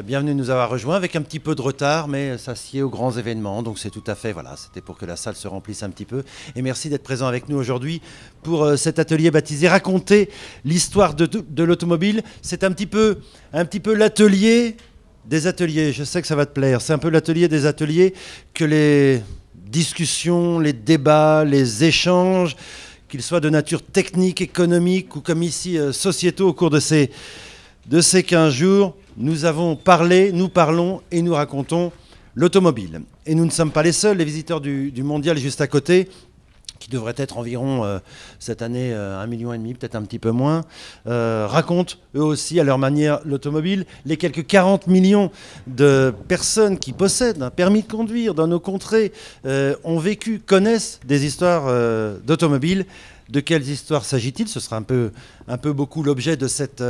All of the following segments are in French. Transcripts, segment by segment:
bienvenue de nous avoir rejoints avec un petit peu de retard, mais ça s'y est aux grands événements, donc c'est tout à fait, voilà, c'était pour que la salle se remplisse un petit peu. Et merci d'être présent avec nous aujourd'hui pour cet atelier baptisé Raconter l'histoire de l'automobile. C'est un petit peu l'atelier des ateliers, je sais que ça va te plaire, c'est un peu l'atelier des ateliers que les discussions, les débats, les échanges, qu'ils soient de nature technique, économique ou comme ici sociétaux au cours de ces 15 jours, nous avons parlé, nous parlons et nous racontons l'automobile. Et nous ne sommes pas les seuls, les visiteurs du Mondial juste à côté, qui devraient être environ cette année 1,5 million, peut-être un petit peu moins, racontent eux aussi à leur manière l'automobile. Les quelques 40 millions de personnes qui possèdent un permis de conduire dans nos contrées ont vécu, connaissent des histoires d'automobile. De quelles histoires s'agit-il? Ce sera un peu beaucoup l'objet de cet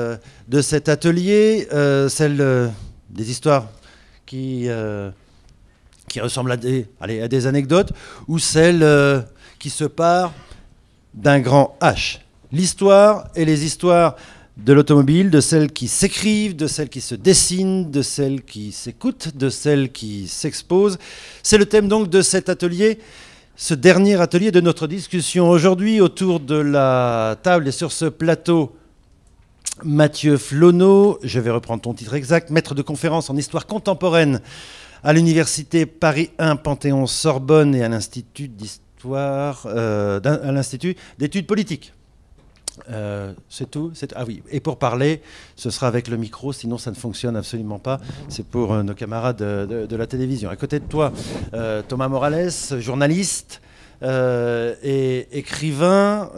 atelier. Celles des histoires qui ressemblent à des anecdotes ou celles qui se partent d'un grand H. L'histoire et les histoires de l'automobile, de celles qui s'écrivent, de celles qui se dessinent, de celles qui s'écoutent, de celles qui s'exposent. C'est le thème donc de cet atelier. Ce dernier atelier de notre discussion aujourd'hui autour de la table et sur ce plateau, Mathieu Flonneau, je vais reprendre ton titre exact, maître de conférence en histoire contemporaine à l'université Paris 1 Panthéon-Sorbonne et à l'Institut d'études politiques. C'est tout. Ah oui, et pour parler, ce sera avec le micro, sinon ça ne fonctionne absolument pas. C'est pour nos camarades de la télévision. À côté de toi, Thomas Morales, journaliste et écrivain.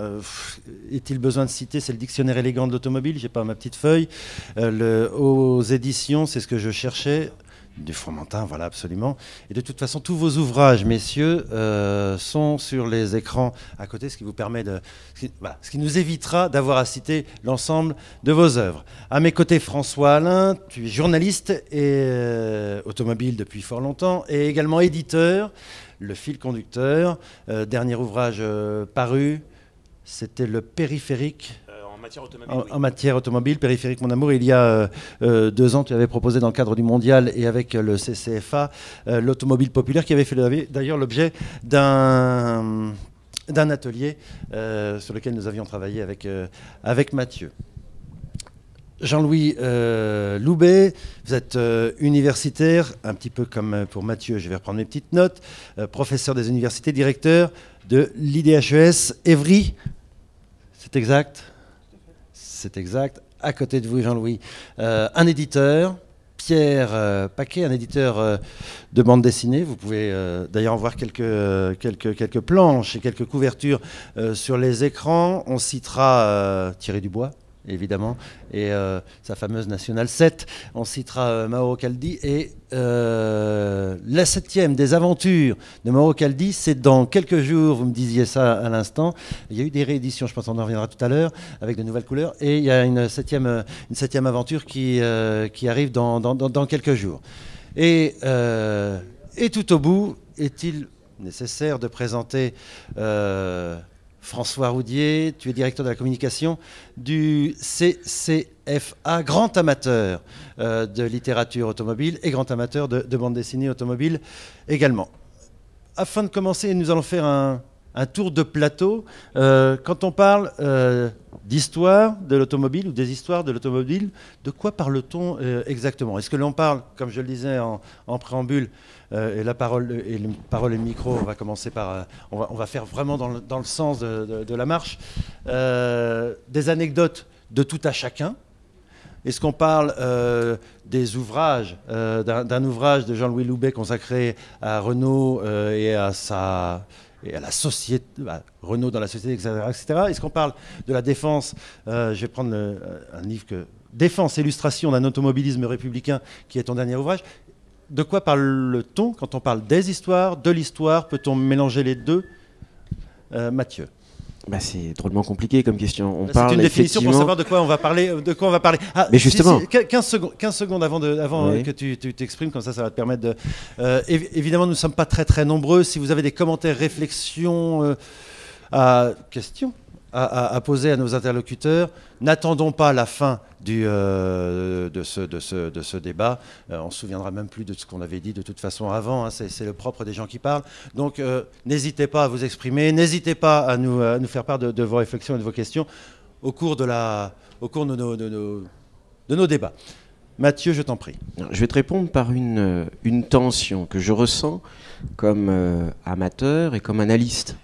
Est-il besoin de citer? C'est le dictionnaire élégant de l'automobile. J'ai pas ma petite feuille. Aux éditions, c'est ce que je cherchais. Du Fromentin, voilà, absolument. Et de toute façon, tous vos ouvrages, messieurs, sont sur les écrans à côté, ce qui vous permet ce qui nous évitera d'avoir à citer l'ensemble de vos œuvres. À mes côtés, François Alain, tu es journaliste et automobile depuis fort longtemps, et également éditeur, Le Fil Conducteur. Dernier ouvrage paru, c'était Le Périphérique. En matière automobile, Périphérique Mon Amour. Il y a 2 ans, tu avais proposé dans le cadre du Mondial et avec le CCFA l'automobile populaire qui avait fait d'ailleurs l'objet d'un atelier sur lequel nous avions travaillé avec Mathieu. Jean-Louis Loubet, vous êtes universitaire, un petit peu comme pour Mathieu, je vais reprendre mes petites notes, professeur des universités, directeur de l'IDHES Évry. C'est exact? C'est exact. À côté de vous, Jean-Louis, un éditeur, Pierre Paquet, un éditeur de bande dessinée. Vous pouvez d'ailleurs en voir quelques planches et quelques couvertures sur les écrans. On citera Thierry Dubois, évidemment, et sa fameuse Nationale 7. On citera Mauro Caldi. Et la 7e des aventures de Mauro Caldi, c'est dans quelques jours, vous me disiez ça à l'instant. Il y a eu des rééditions, je pense qu'on en reviendra tout à l'heure, avec de nouvelles couleurs. Et il y a une septième aventure qui arrive dans quelques jours. Et tout au bout, est-il nécessaire de présenter François Roudier, tu es directeur de la communication du CCFA, grand amateur de littérature automobile et grand amateur de bande dessinée automobile également. Afin de commencer, nous allons faire un tour de plateau. Quand on parle d'histoire de l'automobile ou des histoires de l'automobile, de quoi parle-t-on exactement? Est-ce que l'on parle, comme je le disais en préambule, et la parole et le micro, on va commencer par... on va faire vraiment dans le sens de la marche. Des anecdotes de tout à chacun. Est-ce qu'on parle des ouvrages, d'un ouvrage de Jean-Louis Loubet consacré à Renault et à la société, Renault dans la société, etc. Est-ce qu'on parle de la défense? Je vais prendre un livre Défense, illustration d'un automobilisme républicain, qui est ton dernier ouvrage. De quoi parle-t-on quand on parle des histoires, de l'histoire? Peut-on mélanger les deux? Mathieu. C'est drôlement compliqué comme question. C'est une définition pour savoir de quoi on va parler. Mais justement. 15 secondes avant oui. Que tu t'exprimes, comme ça va te permettre de... évidemment, nous ne sommes pas très très nombreux. Si vous avez des commentaires, réflexions, questions à poser à nos interlocuteurs. N'attendons pas la fin de ce débat. On se souviendra même plus de ce qu'on avait dit de toute façon avant. Hein. C'est le propre des gens qui parlent. Donc n'hésitez pas à vous exprimer. N'hésitez pas à nous faire part de vos réflexions et de vos questions au cours de nos débats. Mathieu, je t'en prie. Je vais te répondre par une tension que je ressens comme amateur et comme analyste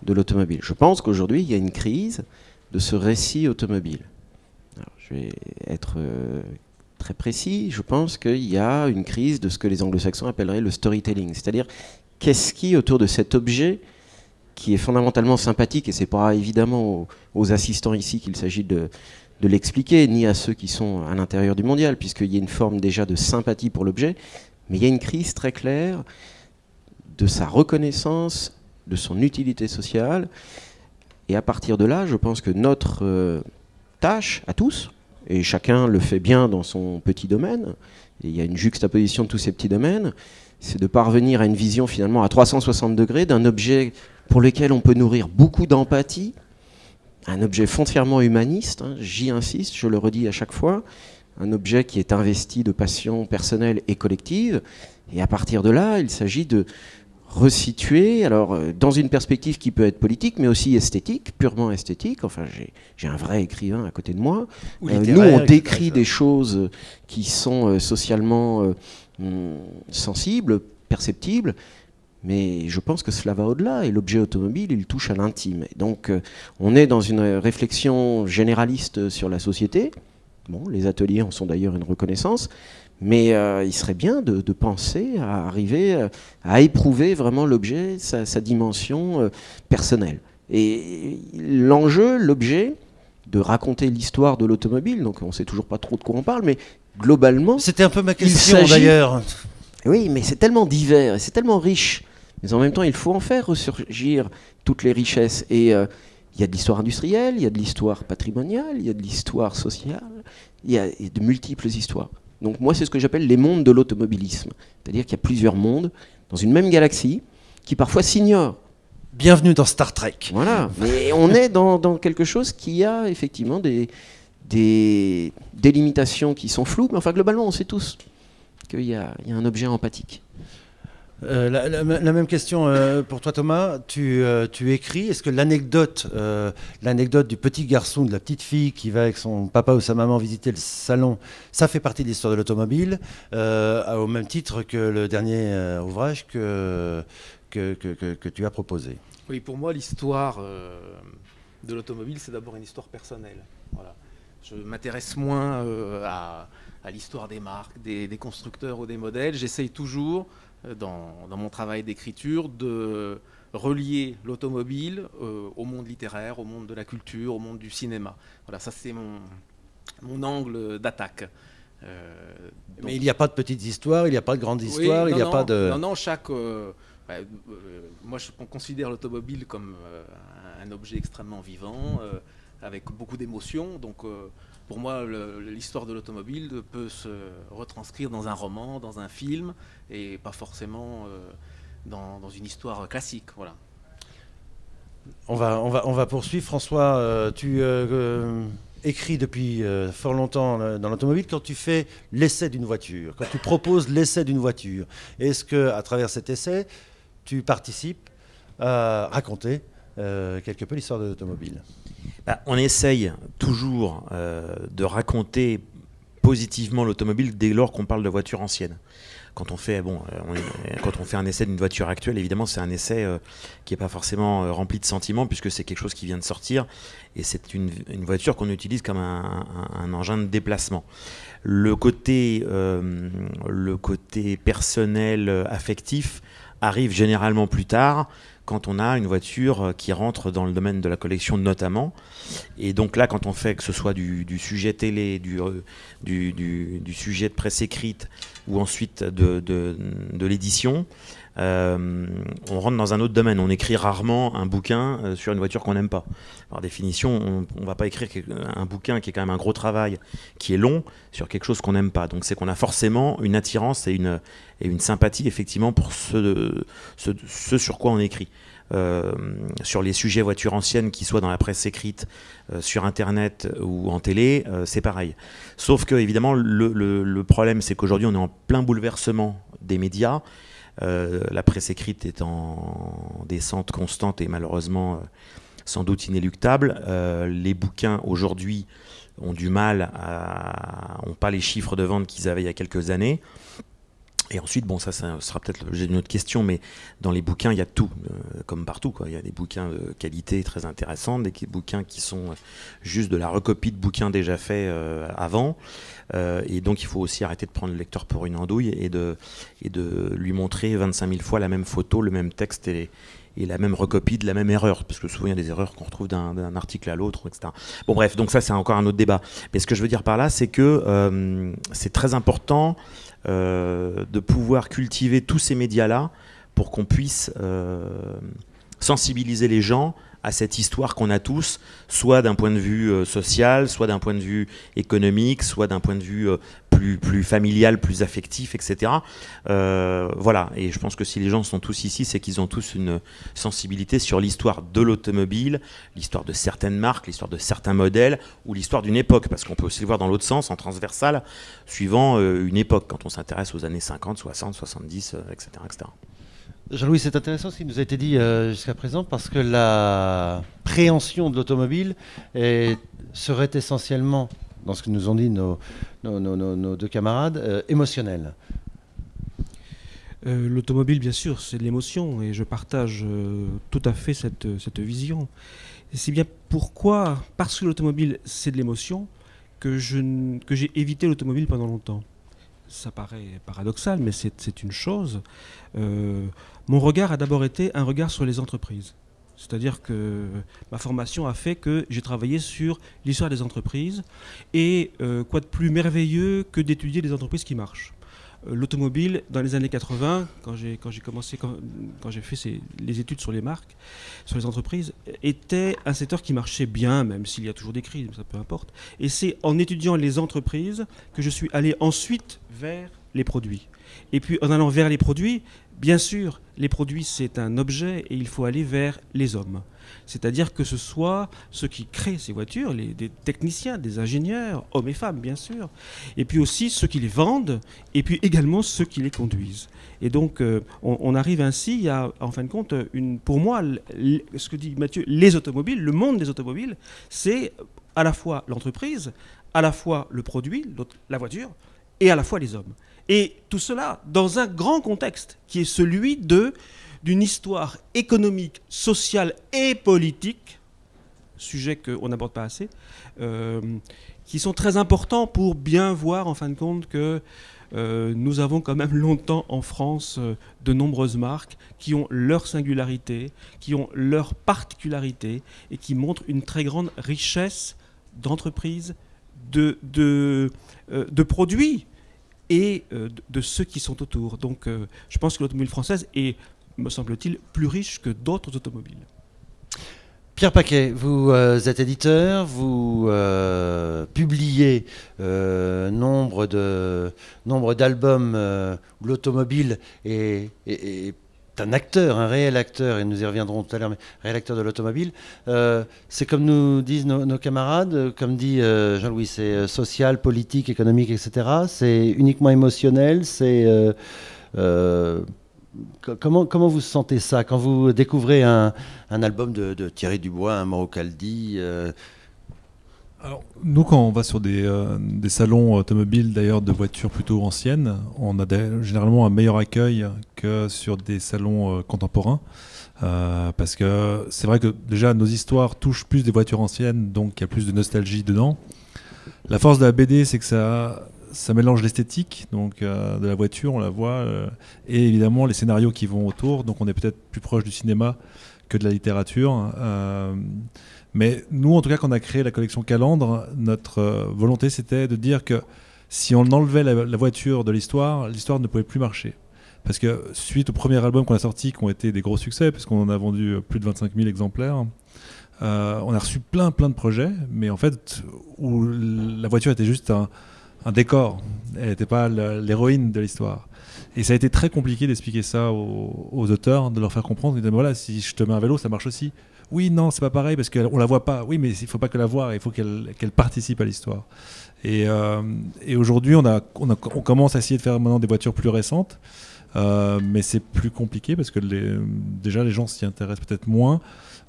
de l'automobile. Je pense qu'aujourd'hui, il y a une crise de ce récit automobile. Alors, je vais être très précis. Je pense qu'il y a une crise de ce que les anglo-saxons appelleraient le storytelling. C'est-à-dire, qu'est-ce qui, autour de cet objet, qui est fondamentalement sympathique, et c'est pas évidemment aux assistants ici qu'il s'agit de l'expliquer, ni à ceux qui sont à l'intérieur du mondial, puisqu'il y a une forme déjà de sympathie pour l'objet, mais il y a une crise très claire de sa reconnaissance, de son utilité sociale, et à partir de là, je pense que notre tâche, à tous, et chacun le fait bien dans son petit domaine, et il y a une juxtaposition de tous ces petits domaines, c'est de parvenir à une vision finalement à 360 degrés d'un objet pour lequel on peut nourrir beaucoup d'empathie, un objet foncièrement humaniste, hein, j'y insiste, je le redis à chaque fois, un objet qui est investi de passion personnelle et collective, et à partir de là, il s'agit de resituer, alors dans une perspective qui peut être politique, mais aussi esthétique, purement esthétique. Enfin, j'ai un vrai écrivain à côté de moi. Nous, on décrit des choses qui sont socialement sensibles, perceptibles, mais je pense que cela va au-delà, et l'objet automobile, il touche à l'intime. Donc, on est dans une réflexion généraliste sur la société. Bon, les ateliers en sont d'ailleurs une reconnaissance, mais il serait bien de penser à arriver à éprouver vraiment l'objet, sa dimension personnelle. Et l'enjeu, l'objet, de raconter l'histoire de l'automobile, donc on ne sait toujours pas trop de quoi on parle, mais globalement... C'était un peu ma question d'ailleurs. Oui, mais c'est tellement divers et c'est tellement riche. Mais en même temps, il faut en faire ressurgir toutes les richesses. Et il y a de l'histoire industrielle, il y a de l'histoire patrimoniale, il y a de l'histoire sociale, il y a de multiples histoires. Donc moi, c'est ce que j'appelle les mondes de l'automobilisme. C'est-à-dire qu'il y a plusieurs mondes dans une même galaxie qui parfois s'ignorent. Bienvenue dans Star Trek. Voilà, mais on est dans quelque chose qui a effectivement des délimitations qui sont floues, mais enfin globalement, on sait tous qu'il y a un objet empathique. La même question pour toi, Thomas. Tu écris. Est-ce que l'anecdote du petit garçon, de la petite fille qui va avec son papa ou sa maman visiter le salon, ça fait partie de l'histoire de l'automobile, au même titre que le dernier ouvrage que tu as proposé? Oui, pour moi, l'histoire de l'automobile, c'est d'abord une histoire personnelle. Voilà. Je m'intéresse moins à l'histoire des marques, des constructeurs ou des modèles. J'essaye toujours, dans mon travail d'écriture, de relier l'automobile au monde littéraire, au monde de la culture, au monde du cinéma. Voilà, ça c'est mon angle d'attaque. Mais il n'y a pas de petites histoires, il n'y a pas de grandes histoires, oui, il n'y a pas de... Non, moi je considère l'automobile comme un objet extrêmement vivant, avec beaucoup d'émotions. Donc pour moi, l'histoire de l'automobile peut se retranscrire dans un roman, dans un film, et pas forcément dans une histoire classique. Voilà. On va poursuivre. François, tu écris depuis fort longtemps dans l'automobile. Quand tu fais l'essai d'une voiture, quand tu proposes l'essai d'une voiture, est-ce qu'à travers cet essai, tu participes à raconter quelque peu l'histoire de l'automobile? On essaye toujours de raconter positivement l'automobile dès lors qu'on parle de voitures anciennes. Quand on fait un essai d'une voiture actuelle, évidemment, c'est un essai qui n'est pas forcément rempli de sentiments, puisque c'est quelque chose qui vient de sortir, et c'est une voiture qu'on utilise comme un engin de déplacement. Le côté personnel, affectif, arrive généralement plus tard, quand on a une voiture qui rentre dans le domaine de la collection notamment. Et donc là, quand on fait, que ce soit du sujet télé, du sujet de presse écrite, ou ensuite de l'édition, on rentre dans un autre domaine. On écrit rarement un bouquin sur une voiture qu'on n'aime pas. Par définition, on ne va pas écrire un bouquin qui est quand même un gros travail, qui est long, sur quelque chose qu'on n'aime pas. Donc c'est qu'on a forcément une attirance et une sympathie effectivement pour ce sur quoi on écrit. sur les sujets voitures anciennes, qui soient dans la presse écrite, sur Internet ou en télé, c'est pareil. Sauf que, évidemment, le problème, c'est qu'aujourd'hui, on est en plein bouleversement des médias. La presse écrite est en descente constante et malheureusement sans doute inéluctable. Les bouquins, aujourd'hui, ont du mal n'ont pas les chiffres de vente qu'ils avaient il y a quelques années. Et ensuite, bon, ça sera peut-être l'objet d'une autre question, mais dans les bouquins, il y a tout, comme partout, quoi. Il y a des bouquins de qualité très intéressants, des bouquins qui sont juste de la recopie de bouquins déjà faits avant. Et donc, il faut aussi arrêter de prendre le lecteur pour une andouille et de lui montrer 25 000 fois la même photo, le même texte et la même recopie de la même erreur, parce que souvent il y a des erreurs qu'on retrouve d'un article à l'autre, etc. Bon bref, donc ça c'est encore un autre débat. Mais ce que je veux dire par là, c'est que c'est très important de pouvoir cultiver tous ces médias-là pour qu'on puisse sensibiliser les gens à cette histoire qu'on a tous, soit d'un point de vue social, soit d'un point de vue économique, soit d'un point de vue plus familial, plus affectif, etc. Voilà, et je pense que si les gens sont tous ici, c'est qu'ils ont tous une sensibilité sur l'histoire de l'automobile, l'histoire de certaines marques, l'histoire de certains modèles, ou l'histoire d'une époque, parce qu'on peut aussi le voir dans l'autre sens, en transversal, suivant une époque, quand on s'intéresse aux années 50, 60, 70, etc. etc. Jean-Louis, c'est intéressant ce qui nous a été dit jusqu'à présent, parce que la préhension de l'automobile serait essentiellement, dans ce que nous ont dit nos deux camarades, émotionnelle. L'automobile, bien sûr, c'est de l'émotion, et je partage tout à fait cette vision. Et c'est bien pourquoi, parce que l'automobile, c'est de l'émotion, que j'ai évité l'automobile pendant longtemps. Ça paraît paradoxal, mais c'est une chose. Mon regard a d'abord été un regard sur les entreprises. C'est-à-dire que ma formation a fait que j'ai travaillé sur l'histoire des entreprises. Et quoi de plus merveilleux que d'étudier des entreprises qui marchent. L'automobile, dans les années 80, quand j'ai fait les études sur les marques, sur les entreprises, était un secteur qui marchait bien, même s'il y a toujours des crises, mais ça peu importe. Et c'est en étudiant les entreprises que je suis allé ensuite vers les produits. Et puis en allant vers les produits, bien sûr, les produits c'est un objet et il faut aller vers les hommes. C'est-à-dire que ce soit ceux qui créent ces voitures, des techniciens, des ingénieurs, hommes et femmes bien sûr, et puis aussi ceux qui les vendent, et puis également ceux qui les conduisent. Et donc on arrive ainsi à, en fin de compte, pour moi, ce que dit Mathieu, les automobiles, le monde des automobiles, c'est à la fois l'entreprise, à la fois le produit, la voiture, et à la fois les hommes. Et tout cela dans un grand contexte qui est celui d'une histoire économique, sociale et politique, sujet qu'on n'aborde pas assez, qui sont très importants pour bien voir en fin de compte que nous avons quand même longtemps en France de nombreuses marques qui ont leur singularité, qui ont leur particularité et qui montrent une très grande richesse d'entreprises, de produits et de ceux qui sont autour. Donc je pense que l'automobile française est, me semble-t-il, plus riche que d'autres automobiles. Pierre Paquet, vous êtes éditeur, vous publiez nombre d'albums où l'automobile est un acteur, un réel acteur, et nous y reviendrons tout à l'heure, mais réel acteur de l'automobile. C'est comme nous disent nos camarades, comme dit Jean-Louis, c'est social, politique, économique, etc. C'est uniquement émotionnel, c'est... Comment vous sentez ça quand vous découvrez un album de Thierry Dubois, un Mauro Caldi Alors, nous, quand on va sur des salons automobiles, d'ailleurs de voitures plutôt anciennes, on a généralement un meilleur accueil que sur des salons contemporains. Parce que c'est vrai que déjà nos histoires touchent plus des voitures anciennes, donc il y a plus de nostalgie dedans. La force de la BD, c'est que ça mélange l'esthétique donc de la voiture, on la voit, et évidemment les scénarios qui vont autour. Donc on est peut-être plus proche du cinéma que de la littérature. Mais nous, en tout cas, quand on a créé la collection Calandre, notre volonté, c'était de dire que si on enlevait la voiture de l'histoire ne pouvait plus marcher. Parce que suite au premier album qu'on a sorti, qui ont été des gros succès, puisqu'on en a vendu plus de 25 000 exemplaires, on a reçu plein de projets, mais en fait, où la voiture était juste un décor. Elle n'était pas l'héroïne de l'histoire. Et ça a été très compliqué d'expliquer ça aux auteurs, de leur faire comprendre. Ils disaient, voilà, si je te mets un vélo, ça marche aussi. Oui, non, c'est pas pareil parce qu'on la voit pas. Oui, mais il faut pas que la voie, il faut qu'elle participe à l'histoire. Et aujourd'hui, on commence à essayer de faire maintenant des voitures plus récentes, mais c'est plus compliqué parce que déjà les gens s'y intéressent peut-être moins,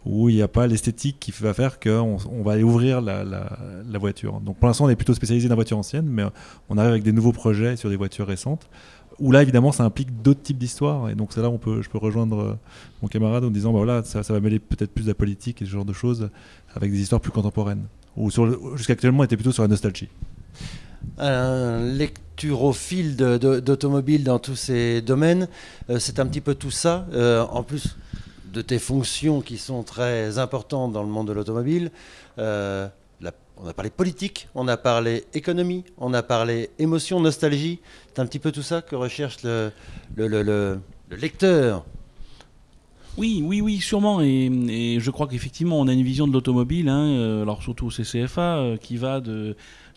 où il n'y a pas l'esthétique qui va faire qu'on va aller ouvrir la voiture. Donc pour l'instant, on est plutôt spécialisé dans la voiture ancienne, mais on arrive avec des nouveaux projets sur des voitures récentes, où là, évidemment, ça implique d'autres types d'histoires. Et donc c'est là où je peux rejoindre mon camarade en disant, bah voilà, ça va mêler peut-être plus de la politique et ce genre de choses avec des histoires plus contemporaines. Ou jusqu'à actuellement, on était plutôt sur la nostalgie. Un lecturophile d'automobile dans tous ces domaines, c'est un petit peu tout ça. En plus de tes fonctions qui sont très importantes dans le monde de l'automobile, on a parlé politique, on a parlé économie, on a parlé émotion, nostalgie. C'est un petit peu tout ça que recherche le lecteur. Oui, sûrement. Et je crois qu'effectivement, on a une vision de l'automobile, alors surtout au CCFA, qui va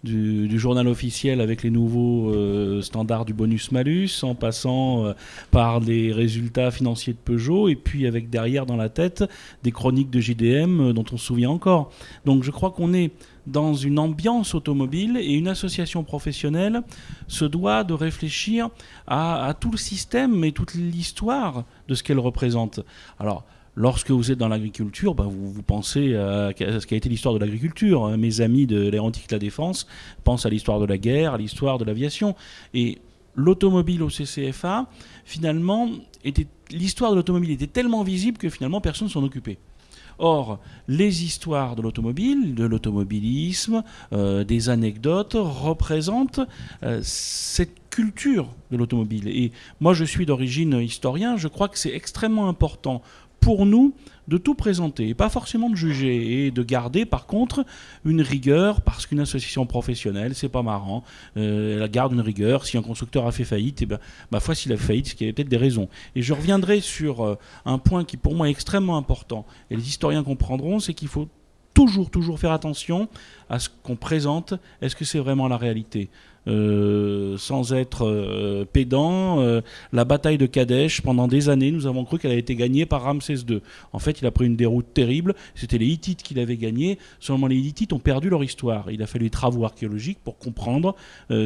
du journal officiel avec les nouveaux standards du bonus-malus, en passant par les résultats financiers de Peugeot, et puis avec derrière dans la tête des chroniques de JDM dont on se souvient encore. Donc je crois qu'on est dans une ambiance automobile, et une association professionnelle se doit de réfléchir à tout le système et toute l'histoire de ce qu'elle représente. Alors, lorsque vous êtes dans l'agriculture, vous pensez à ce qu'a été l'histoire de l'agriculture. Mes amis de l'aéronautique de la défense pensent à l'histoire de la guerre, à l'histoire de l'aviation. Et l'automobile au CCFA, finalement, l'histoire de l'automobile était tellement visible que finalement personne ne s'en occupait. Or, les histoires de l'automobile, de l'automobilisme, des anecdotes représentent cette culture de l'automobile. Et moi, je suis d'origine historien, je crois que c'est extrêmement important pour nous de tout présenter, et pas forcément de juger, et de garder par contre une rigueur, parce qu'une association professionnelle, c'est pas marrant, elle garde une rigueur. Si un constructeur a fait faillite, ma foi, s'il a fait faillite, c'est qu'il y avait peut-être des raisons. Et je reviendrai sur un point qui pour moi est extrêmement important, et les historiens comprendront, c'est qu'il faut toujours faire attention à ce qu'on présente. Est-ce que c'est vraiment la réalité ? Sans être pédant, la bataille de Kadesh, pendant des années, nous avons cru qu'elle a été gagnée par Ramsès II. En fait, il a pris une déroute terrible. C'était les Hittites qui l'avaient gagnée. Seulement, les Hittites ont perdu leur histoire. Il a fallu des travaux archéologiques pour comprendre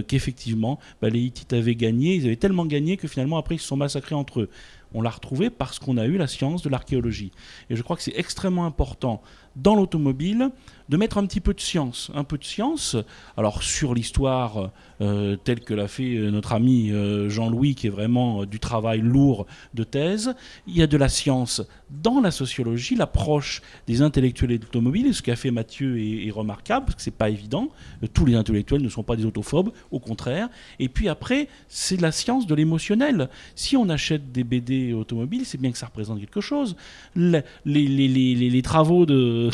qu'effectivement, les Hittites avaient gagné. Ils avaient tellement gagné que finalement, après, ils se sont massacrés entre eux. On l'a retrouvé parce qu'on a eu la science de l'archéologie. Et je crois que c'est extrêmement important dans l'automobile de mettre un petit peu de science. Un peu de science, alors sur l'histoire telle que l'a fait notre ami Jean-Louis, qui est vraiment du travail lourd de thèse. Il y a de la science dans la sociologie, l'approche des intellectuels et de l'automobile. Et ce qu'a fait Mathieu est remarquable, parce que c'est pas évident. Tous les intellectuels ne sont pas des autophobes, au contraire. Et puis après, c'est la science de l'émotionnel. Si on achète des BD automobiles, c'est bien que ça représente quelque chose. Les travaux de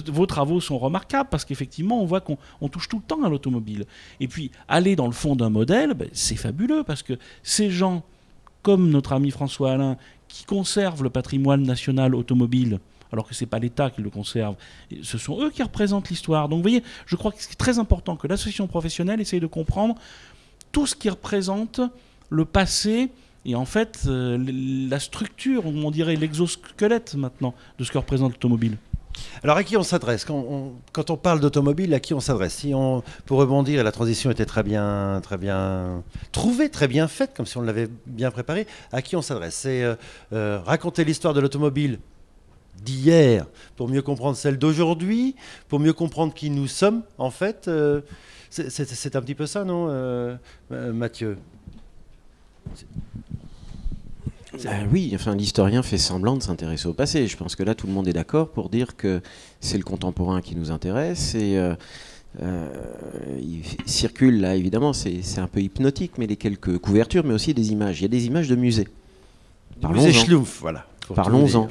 vos travaux sont remarquables, parce qu'effectivement, on voit qu'on touche tout le temps à l'automobile. Et puis, aller dans le fond d'un modèle, c'est fabuleux, parce que ces gens, comme notre ami François Alain, qui conservent le patrimoine national automobile, alors que ce n'est pas l'État qui le conserve, ce sont eux qui représentent l'histoire. Donc vous voyez, je crois que c'est très important que l'association professionnelle essaye de comprendre tout ce qui représente le passé, et en fait la structure, on dirait l'exosquelette maintenant, de ce que représente l'automobile. Alors à qui on s'adresse quand on parle d'automobile, à qui on s'adresse? Pour rebondir, la transition était très bien trouvée, très bien faite, comme si on l'avait bien préparée. À qui on s'adresse? C'est raconter l'histoire de l'automobile d'hier pour mieux comprendre celle d'aujourd'hui, pour mieux comprendre qui nous sommes, en fait. C'est un petit peu ça, non, Mathieu? Oui, enfin, l'historien fait semblant de s'intéresser au passé. Je pense que là, tout le monde est d'accord pour dire que c'est le contemporain qui nous intéresse. Et il circule là, évidemment, c'est un peu hypnotique, mais les quelques couvertures, mais aussi des images. Il y a des images de musées. Musée Schlumpf, voilà. Parlons-en.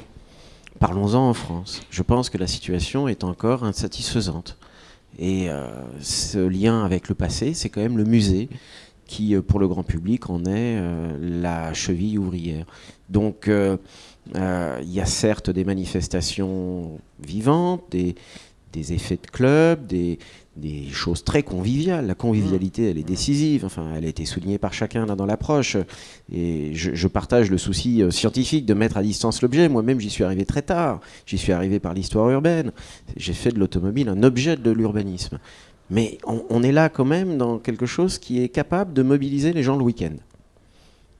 Parlons-en en France. Je pense que la situation est encore insatisfaisante. Et ce lien avec le passé, c'est quand même le musée qui, pour le grand public, en est la cheville ouvrière. Donc, il y a certes des manifestations vivantes, des des effets de club, des choses très conviviales. La convivialité, elle est décisive. Enfin, elle a été soulignée par chacun là dans l'approche. Et je partage le souci scientifique de mettre à distance l'objet. Moi-même, j'y suis arrivé très tard. J'y suis arrivé par l'histoire urbaine. J'ai fait de l'automobile un objet de l'urbanisme. Mais on est là quand même dans quelque chose qui est capable de mobiliser les gens le week-end.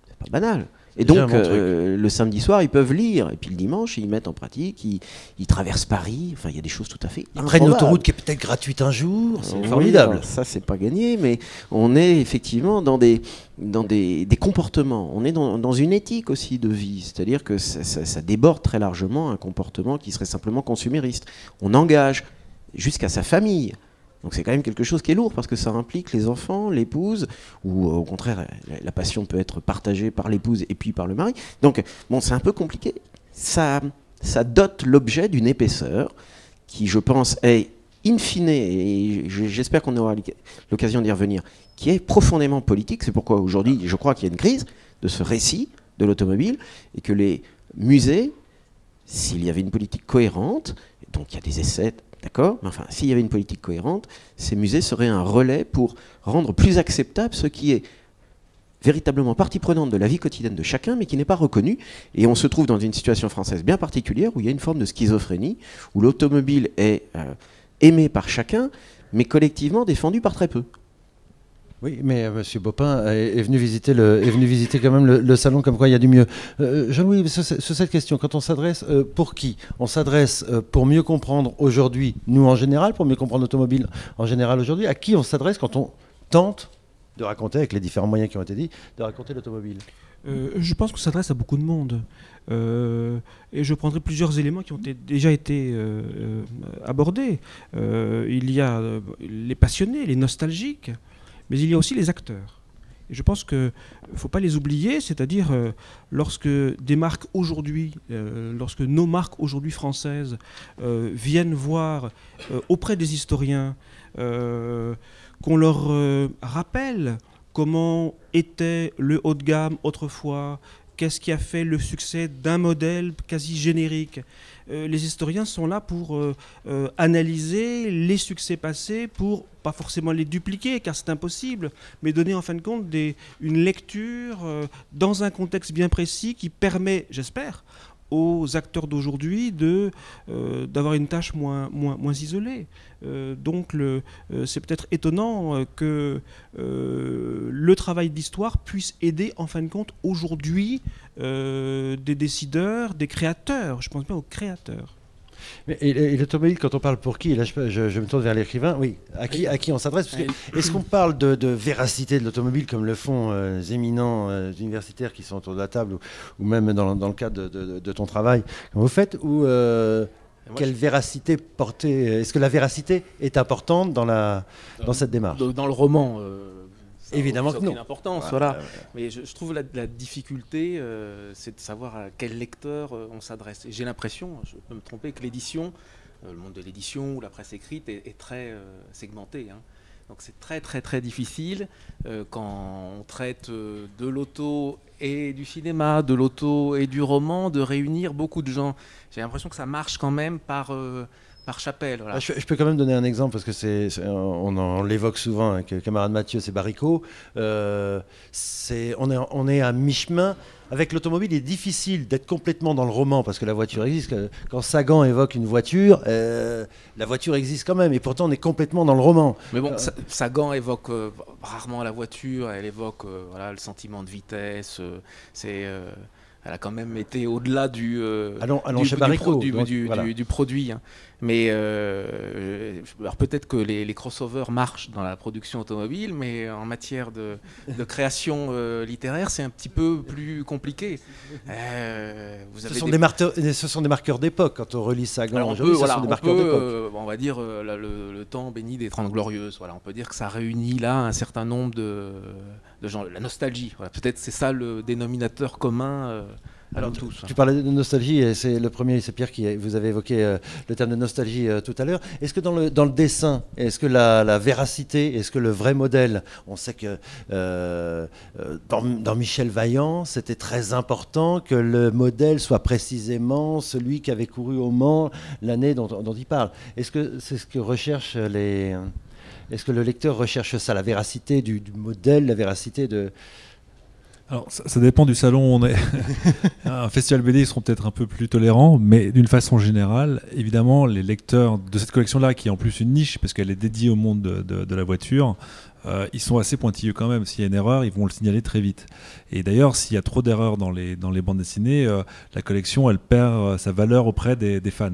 C'est pas banal. Et donc, le samedi soir, ils peuvent lire. Et puis le dimanche, ils mettent en pratique, ils traversent Paris. Enfin, il y a des choses tout à fait Ils prennent l'autoroute qui est peut-être gratuite un jour. C'est formidable. Ça, c'est pas gagné, mais on est effectivement dans des comportements. On est dans une éthique aussi de vie. C'est-à-dire que ça déborde très largement un comportement qui serait simplement consumériste. On engage jusqu'à sa famille. Donc c'est quand même quelque chose qui est lourd parce que ça implique les enfants, l'épouse, ou au contraire, la passion peut être partagée par l'épouse et puis par le mari. Donc bon, c'est un peu compliqué. Ça dote l'objet d'une épaisseur qui, je pense, est in fine, et j'espère qu'on aura l'occasion d'y revenir, qui est profondément politique. C'est pourquoi aujourd'hui, je crois qu'il y a une crise de ce récit de l'automobile et que les musées, s'il y avait une politique cohérente, donc il y a des essais, d'accord, mais enfin, s'il y avait une politique cohérente, ces musées seraient un relais pour rendre plus acceptable ce qui est véritablement partie prenante de la vie quotidienne de chacun, mais qui n'est pas reconnu. Et on se trouve dans une situation française bien particulière, où il y a une forme de schizophrénie, où l'automobile est aimée par chacun, mais collectivement défendue par très peu. Oui, mais M. Bopin est venu visiter quand même le salon, comme quoi il y a du mieux. Jean-Louis, sur cette question, quand on s'adresse, pour qui? On s'adresse pour mieux comprendre aujourd'hui, nous en général, pour mieux comprendre l'automobile en général aujourd'hui. À qui on s'adresse quand on tente de raconter, avec les différents moyens qui ont été dits, de raconter l'automobile? Je pense qu'on s'adresse à beaucoup de monde. Et je prendrai plusieurs éléments qui ont déjà été abordés. Il y a les passionnés, les nostalgiques, mais il y a aussi les acteurs. Et je pense qu'il ne faut pas les oublier, c'est-à-dire lorsque des marques aujourd'hui, lorsque nos marques aujourd'hui françaises viennent voir auprès des historiens, qu'on leur rappelle comment était le haut de gamme autrefois, qu'est-ce qui a fait le succès d'un modèle quasi générique. Les historiens sont là pour analyser les succès passés, pour pas forcément les dupliquer, car c'est impossible, mais donner en fin de compte une lecture dans un contexte bien précis qui permet, j'espère, aux acteurs d'aujourd'hui d'avoir une tâche moins isolée. Donc c'est peut-être étonnant que le travail d'histoire puisse aider en fin de compte aujourd'hui des décideurs, des créateurs. Je pense bien aux créateurs. Et l'automobile, quand on parle pour qui, et là je me tourne vers l'écrivain, oui, à qui on s'adresse, est-ce qu'on parle de véracité de l'automobile comme le font les éminents universitaires qui sont autour de la table, ou même dans le cadre de ton travail, comme vous faites, ou quelle véracité porter? Est-ce que la véracité est importante dans cette démarche? Dans le roman, évidemment que non. Une importance, voilà. Mais je trouve la difficulté, c'est de savoir à quel lecteur on s'adresse. Et j'ai l'impression, je peux me tromper, que l'édition, le monde de l'édition ou la presse écrite est très segmenté. Hein. Donc c'est très très très difficile quand on traite de l'auto et du cinéma, de l'auto et du roman, de réunir beaucoup de gens. J'ai l'impression que ça marche quand même par chapelle. Voilà. Je peux quand même donner un exemple parce que on l'évoque souvent avec le camarade Mathieu, c'est Baricot. On est à mi-chemin. Avec l'automobile, il est difficile d'être complètement dans le roman parce que la voiture existe. Quand Sagan évoque une voiture, la voiture existe quand même et pourtant on est complètement dans le roman. Mais bon, Sagan évoque rarement la voiture, elle évoque le sentiment de vitesse. Elle a quand même été au-delà du produit. Hein. Mais alors peut-être que les crossovers marchent dans la production automobile, mais en matière de création littéraire, c'est un petit peu plus compliqué. Ce sont des marqueurs d'époque. Quand on relit Sagan aujourd'hui, ce sont des marqueurs d'époque. On va dire le temps béni des 30 Glorieuses. Voilà, on peut dire que ça réunit là un certain nombre de gens. La nostalgie, voilà. Peut-être c'est ça le dénominateur commun Alors tous. Tu parlais de nostalgie, et c'est le premier, c'est Pierre qui vous avez évoqué le terme de nostalgie tout à l'heure. Est-ce que dans le dessin, est-ce que la véracité, est-ce que le vrai modèle, on sait que dans Michel Vaillant, c'était très important que le modèle soit précisément celui qui avait couru au Mans l'année dont il parle. Est-ce que c'est ce que recherchent est-ce que le lecteur recherche ça, la véracité du modèle, la véracité de... Alors, ça dépend du salon où on est. Un festival BD, ils seront peut-être un peu plus tolérants, mais d'une façon générale, évidemment, les lecteurs de cette collection-là, qui est en plus une niche, parce qu'elle est dédiée au monde de la voiture, ils sont assez pointilleux quand même. S'il y a une erreur, ils vont le signaler très vite. Et d'ailleurs, s'il y a trop d'erreurs dans les bandes dessinées, la collection, elle perd sa valeur auprès des fans.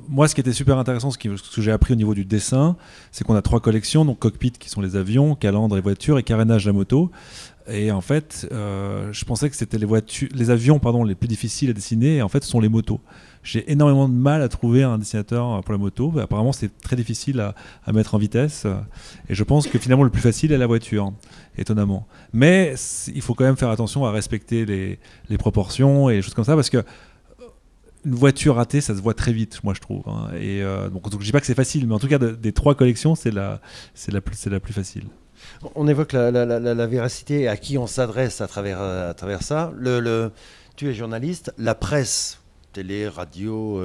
Moi, ce qui était super intéressant, ce que j'ai appris au niveau du dessin, c'est qu'on a 3 collections, donc Cockpit qui sont les avions, Calandre les voitures et Carénage la moto. Et en fait, je pensais que c'était les avions les plus difficiles à dessiner, et en fait, ce sont les motos. J'ai énormément de mal à trouver un dessinateur pour la moto. Apparemment, c'est très difficile à mettre en vitesse. Et je pense que finalement, le plus facile est la voiture, étonnamment. Mais il faut quand même faire attention à respecter les proportions et les choses comme ça, parce que une voiture ratée, ça se voit très vite, moi je trouve. Et donc je dis pas que c'est facile, mais en tout cas, des 3 collections, c'est la plus facile. On évoque la véracité, à qui on s'adresse à travers ça. Tu es journaliste, la presse, télé, radio,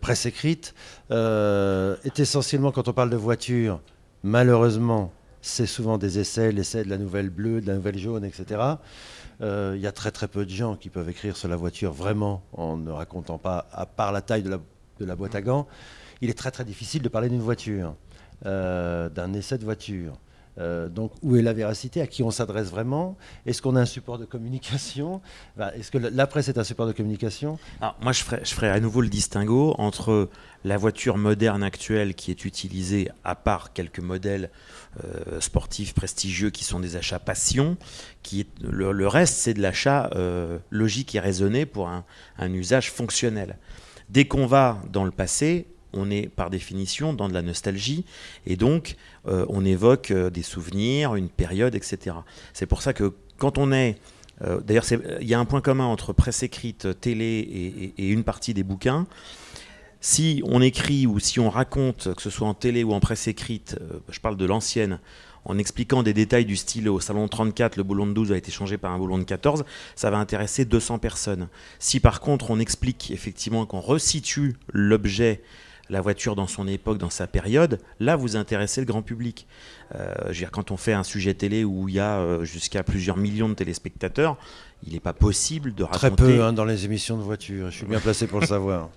presse écrite, est essentiellement, quand on parle de voiture, malheureusement, c'est souvent des l'essai de la nouvelle bleue, de la nouvelle jaune, etc. Il y a très très peu de gens qui peuvent écrire sur la voiture vraiment en ne racontant pas, à part la taille de la boîte à gants. Il est très très difficile de parler d'une voiture, d'un essai de voiture. Donc, où est la véracité? À qui on s'adresse vraiment? Est-ce qu'on a un support de communication? Est-ce que la presse est un support de communication? Alors, moi, je ferai à nouveau le distinguo entre la voiture moderne actuelle qui est utilisée, à part quelques modèles sportifs prestigieux qui sont des achats passion, le reste, c'est de l'achat logique et raisonné pour un usage fonctionnel. Dès qu'on va dans le passé, on est par définition dans de la nostalgie et donc on évoque des souvenirs, une période, etc. C'est pour ça que quand on est... D'ailleurs, il y a un point commun entre presse écrite, télé et une partie des bouquins. Si on écrit ou si on raconte, que ce soit en télé ou en presse écrite, je parle de l'ancienne, en expliquant des détails du style au salon 34, le boulon de 12 a été changé par un boulon de 14, ça va intéresser 200 personnes. Si par contre on explique effectivement qu'on resitue l'objet, la voiture dans son époque, dans sa période, là vous intéressez le grand public. Je veux dire, quand on fait un sujet télé où il y a jusqu'à plusieurs millions de téléspectateurs, il n'est pas possible de raconter... Très peu dans les émissions de voiture, je suis bien placé pour le savoir.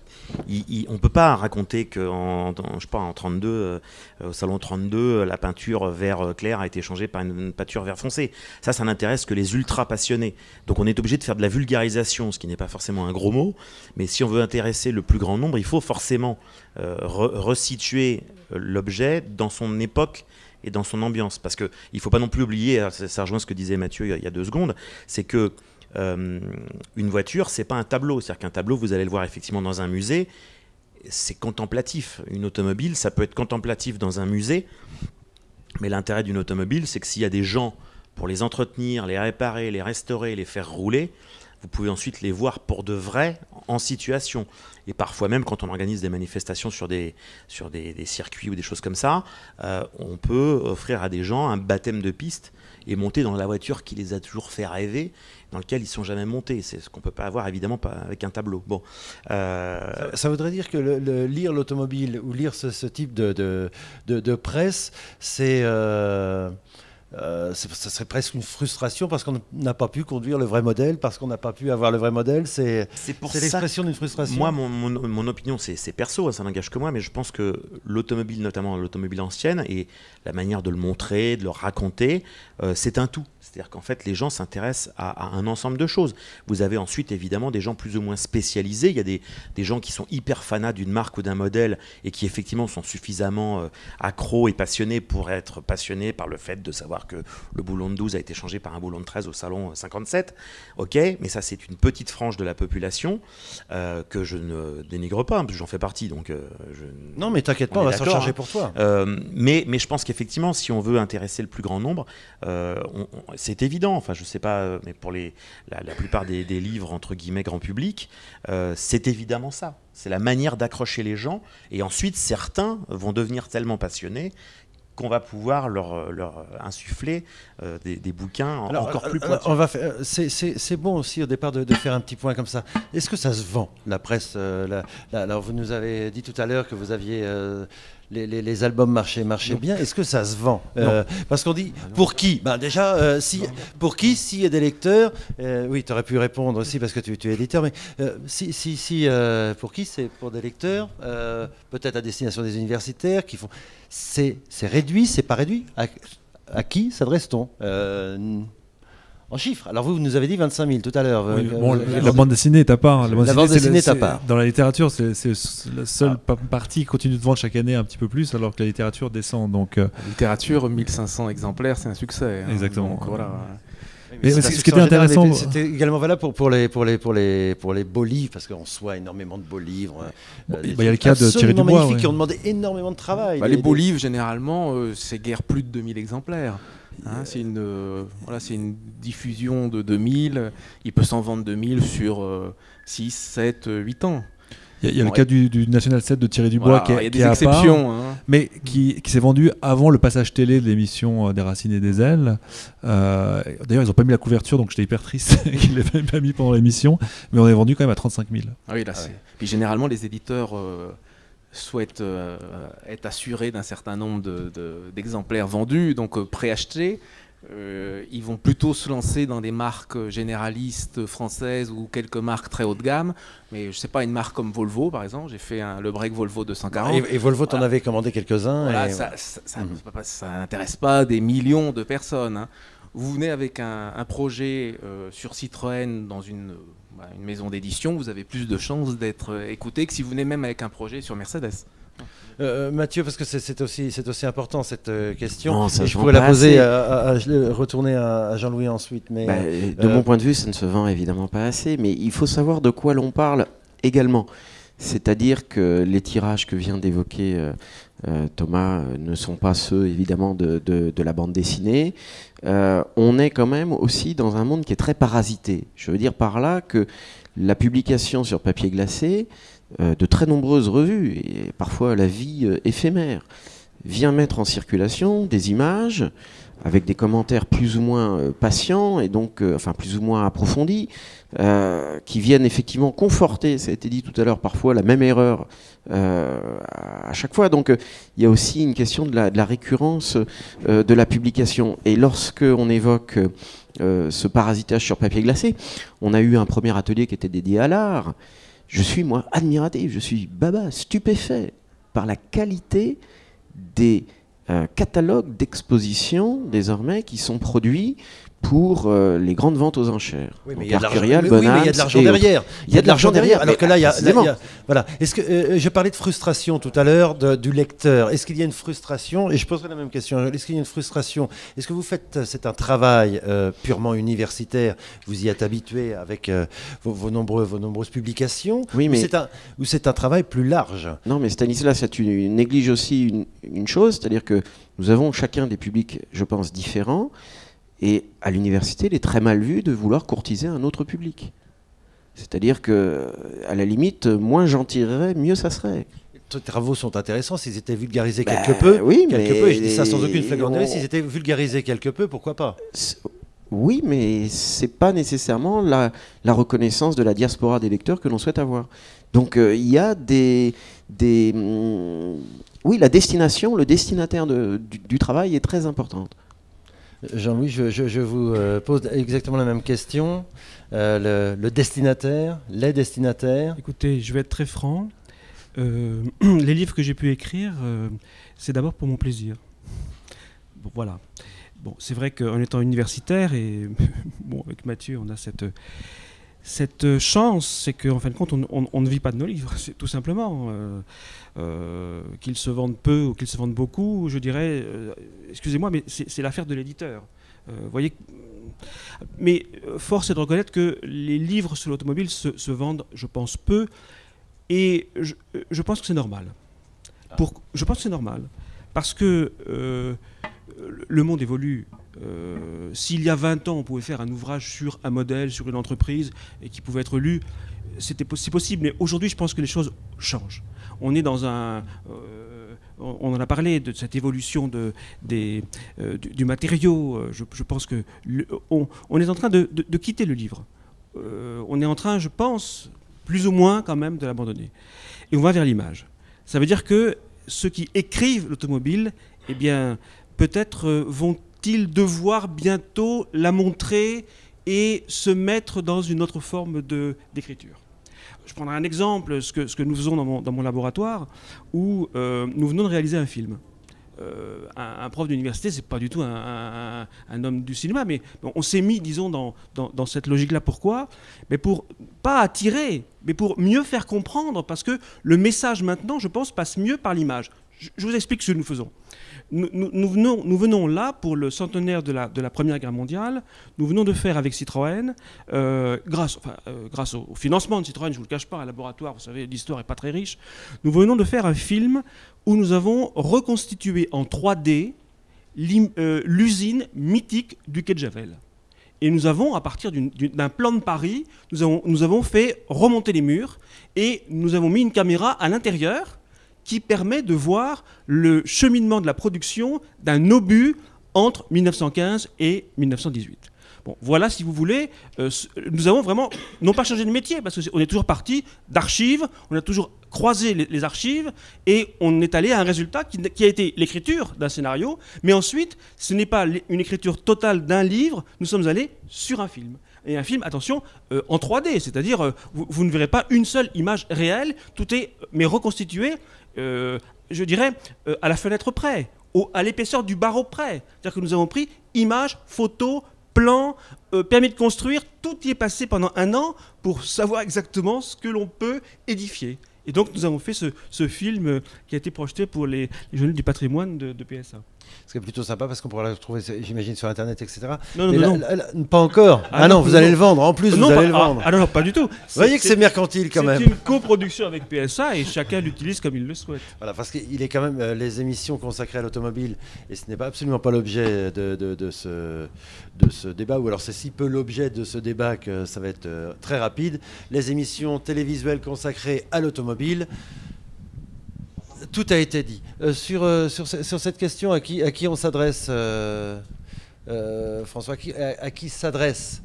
On ne peut pas raconter qu'en 32, au salon 32, la peinture vert clair a été changée par une peinture vert foncé. Ça n'intéresse que les ultra passionnés. Donc on est obligé de faire de la vulgarisation, ce qui n'est pas forcément un gros mot, mais si on veut intéresser le plus grand nombre, il faut forcément resituer l'objet dans son époque et dans son ambiance. Parce qu'il ne faut pas non plus oublier, ça rejoint ce que disait Mathieu il y a 2 secondes, c'est que une voiture, c'est pas un tableau. C'est-à-dire qu'un tableau, vous allez le voir effectivement dans un musée, c'est contemplatif. Une automobile, ça peut être contemplatif dans un musée, mais l'intérêt d'une automobile, c'est que s'il y a des gens pour les entretenir, les réparer, les restaurer, les faire rouler, vous pouvez ensuite les voir pour de vrai en situation. Et parfois même, quand on organise des manifestations sur des circuits ou des choses comme ça, on peut offrir à des gens un baptême de piste et monter dans la voiture qui les a toujours fait rêver, dans lequel ils ne sont jamais montés. C'est ce qu'on ne peut pas avoir, évidemment, pas avec un tableau. Bon, ça voudrait dire que lire l'automobile ou lire ce type de presse, ça serait presque une frustration parce qu'on n'a pas pu conduire le vrai modèle, parce qu'on n'a pas pu avoir le vrai modèle. C'est l'expression d'une frustration. Moi, mon opinion, c'est perso, ça n'engage que moi, mais je pense que l'automobile, notamment l'automobile ancienne, et la manière de le montrer, de le raconter, c'est un tout. C'est-à-dire qu'en fait, les gens s'intéressent à un ensemble de choses. Vous avez ensuite, évidemment, des gens plus ou moins spécialisés. Il y a des gens qui sont hyper fanats d'une marque ou d'un modèle et qui, effectivement, sont suffisamment accros et passionnés pour être passionnés par le fait de savoir savoir que le boulon de 12 a été changé par un boulon de 13 au salon 57. Ok, mais ça c'est une petite frange de la population que je ne dénigre pas, parce que j'en fais partie. Donc, non, mais t'inquiète pas, on va s'en charger pour toi. Mais je pense qu'effectivement, si on veut intéresser le plus grand nombre, c'est évident. Enfin, je sais pas, mais pour la plupart des livres entre guillemets grand public, c'est évidemment ça. C'est la manière d'accrocher les gens, et ensuite certains vont devenir tellement passionnés qu'on va pouvoir leur insuffler des bouquins encore plus pointus. C'est bon aussi au départ de faire un petit point comme ça. Est-ce que ça se vend, la presse alors vous nous avez dit tout à l'heure que vous aviez les albums marchaient bien. Est-ce que ça se vend Parce qu'on dit pour qui déjà, pour qui, s'il y a des lecteurs, oui, tu aurais pu répondre aussi parce que tu es éditeur, mais pour qui, c'est pour des lecteurs, peut-être à destination des universitaires qui font. C'est réduit, c'est pas réduit. À qui s'adresse-t-on en chiffres? Alors vous nous avez dit 25 000 tout à l'heure. Oui, la bande dessinée est à part. La bande dessinée est à part. Dans la littérature, c'est la seule partie qui continue de vendre chaque année un petit peu plus, alors que la littérature descend. Donc, la littérature, 1500 exemplaires, c'est un succès. Exactement. Donc, voilà. Mais ce qui était intéressant, c'était également valable pour les beaux livres, parce qu'on soit énormément de beaux livres. Il y a le cas de Thierry Dubois, qui ont demandé énormément de travail. Les beaux livres, généralement, c'est guère plus de 2000 exemplaires. C'est une diffusion de 2000. Il peut s'en vendre 2000 sur 6, 7, 8 ans. Il y a le cas du National 7 de Thierry Dubois qui est à exceptions, part, mais qui s'est vendu avant le passage télé de l'émission des Racines et des Ailes. D'ailleurs, ils n'ont pas mis la couverture, donc j'étais hyper triste qu'ils ne l'aient pas mis pendant l'émission, mais on est vendu quand même à 35 000. Puis généralement, les éditeurs souhaitent être assurés d'un certain nombre d'exemplaires vendus, donc préachetés. Ils vont plutôt se lancer dans des marques généralistes françaises ou quelques marques très haut de gamme, mais je sais pas, une marque comme Volvo par exemple, j'ai fait le break Volvo 240. Et Volvo, t'en avais commandé quelques-uns. Ça n'intéresse pas des millions de personnes. Vous venez avec un projet sur Citroën dans une maison d'édition, vous avez plus de chances d'être écouté que si vous venez même avec un projet sur Mercedes. Mathieu, parce que c'est aussi important cette question. Non, ça je pourrais la poser, retourner à Jean-Louis ensuite. Mais de mon point de vue, ça ne se vend évidemment pas assez, mais il faut savoir de quoi l'on parle également. C'est-à-dire que les tirages que vient d'évoquer Thomas ne sont pas ceux évidemment de la bande dessinée. On est quand même aussi dans un monde qui est très parasité. Je veux dire par là que la publication sur papier glacé de très nombreuses revues, et parfois la vie éphémère, vient mettre en circulation des images avec des commentaires plus ou moins patients et donc plus ou moins approfondis, qui viennent effectivement conforter, ça a été dit tout à l'heure, parfois la même erreur à chaque fois. Donc il y a aussi une question de la récurrence de la publication. Et lorsque on évoque ce parasitage sur papier glacé, on a eu un premier atelier qui était dédié à l'art. Je suis, moi, admiratif, je suis stupéfait par la qualité des catalogues d'expositions, désormais, qui sont produits pour les grandes ventes aux enchères. Oui, mais il y a de l'argent derrière. Il y a de l'argent derrière. Alors que là, il y a voilà. Est-ce que je parlais de frustration tout à l'heure du lecteur. Est-ce qu'il y a une frustration? Et je poserai la même question. Est-ce qu'il y a une frustration? Est-ce que vous faites, c'est un travail purement universitaire? Vous y êtes habitué avec vos nombreuses publications? Oui, mais ou c'est un travail plus large? Non, mais Stanislas, tu négliges aussi une chose, c'est-à-dire que nous avons chacun des publics, je pense, différents. Et à l'université, il est très mal vu de vouloir courtiser un autre public. C'est-à-dire que, à la limite, moins j'en tirerais, mieux ça serait. Tes travaux sont intéressants s'ils étaient vulgarisés quelque peu. Oui, et je dis ça sans aucune flagornerie. S'ils étaient vulgarisés quelque peu, pourquoi pas? Oui, mais c'est pas nécessairement la reconnaissance de la diaspora des lecteurs que l'on souhaite avoir. Donc il y a oui, la destination, le destinataire du travail est très importante. Jean-Louis, je vous pose exactement la même question. Le destinataire, les destinataires. Écoutez, je vais être très franc. Les livres que j'ai pu écrire, c'est d'abord pour mon plaisir. Bon, voilà. Bon, c'est vrai qu'en étant universitaire, et bon, avec Mathieu, on a Cette chance, c'est qu'en fin de compte, on ne vit pas de nos livres, c'est tout simplement. Qu'ils se vendent peu ou qu'ils se vendent beaucoup, je dirais, excusez-moi, mais c'est l'affaire de l'éditeur. Voyez, mais force est de reconnaître que les livres sur l'automobile se vendent, je pense, peu, et je pense que c'est normal. Je pense que c'est normal, parce que le monde évolue. S'il y a 20 ans, on pouvait faire un ouvrage sur un modèle, sur une entreprise, et qui pouvait être lu, c'est possible. Mais aujourd'hui, je pense que les choses changent. On est dans un... on en a parlé de cette évolution du matériau. Je pense que on est en train de quitter le livre. On est en train, je pense, plus ou moins quand même, de l'abandonner. Et on va vers l'image. Ça veut dire que ceux qui écrivent l'automobile, eh bien, peut-être vont-ils devoir bientôt la montrer et se mettre dans une autre forme d'écriture. Je prendrai un exemple, ce que nous faisons dans mon laboratoire, où nous venons de réaliser un film. Un prof d'université, c'est pas du tout un homme du cinéma, mais on s'est mis, disons, dans cette logique-là. Pourquoi? Mais pour pas attirer, mais pour mieux faire comprendre, parce que le message maintenant, je pense, passe mieux par l'image. Je vous explique ce que nous faisons. Nous venons là, pour le centenaire de la Première Guerre mondiale, nous venons de faire avec Citroën, grâce au financement de Citroën, je ne vous le cache pas, un laboratoire, vous savez, l'histoire n'est pas très riche, nous venons de faire un film où nous avons reconstitué en 3D l'usine mythique du quai de Javel. Et nous avons, à partir d'un plan de Paris, nous avons fait remonter les murs et nous avons mis une caméra à l'intérieur qui permet de voir le cheminement de la production d'un obus entre 1915 et 1918. Bon, voilà, si vous voulez, nous avons vraiment, non pas changé de métier, parce qu'on est toujours parti d'archives, on a toujours croisé les archives, et on est allé à un résultat qui a été l'écriture d'un scénario, mais ensuite, ce n'est pas une écriture totale d'un livre, nous sommes allés sur un film. Et un film, attention, en 3D, c'est-à-dire, vous ne verrez pas une seule image réelle, tout est, mais reconstitué, je dirais, à la fenêtre près, à l'épaisseur du barreau près. C'est-à-dire que nous avons pris images, photos, plans, permis de construire, tout y est passé pendant un an pour savoir exactement ce que l'on peut édifier. Et donc nous avons fait ce film qui a été projeté pour les Journées du patrimoine de PSA. Ce qui est plutôt sympa parce qu'on pourra le retrouver, j'imagine, sur Internet, etc. Non. Pas encore. Non, vous allez le vendre. En plus, vous allez le vendre. Non, pas du tout. Vous voyez que c'est mercantile quand même. C'est une coproduction avec PSA et chacun l'utilise comme il le souhaite. Voilà, parce qu'il est quand même les émissions consacrées à l'automobile, et ce n'est pas absolument pas l'objet de ce débat, ou alors c'est si peu l'objet de ce débat que ça va être très rapide. Les émissions télévisuelles consacrées à l'automobile. Tout a été dit. Sur cette question, à qui on s'adresse, François, à qui s'adresse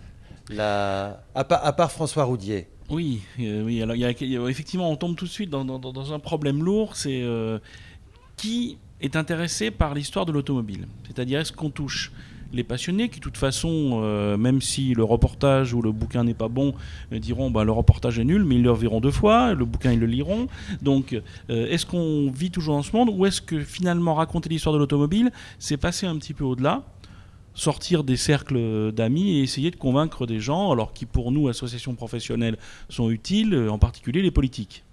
à part François Roudier? Oui. Alors, effectivement, on tombe tout de suite dans un problème lourd, c'est qui est intéressé par l'histoire de l'automobile? C'est-à-dire, est-ce qu'on touche les passionnés qui, de toute façon, même si le reportage ou le bouquin n'est pas bon, diront le reportage est nul, mais ils le reverront 2 fois, le bouquin ils le liront. Donc, est-ce qu'on vit toujours dans ce monde, ou est-ce que finalement raconter l'histoire de l'automobile, c'est passer un petit peu au-delà, sortir des cercles d'amis et essayer de convaincre des gens, alors qui pour nous, associations professionnelles, sont utiles, en particulier les politiques.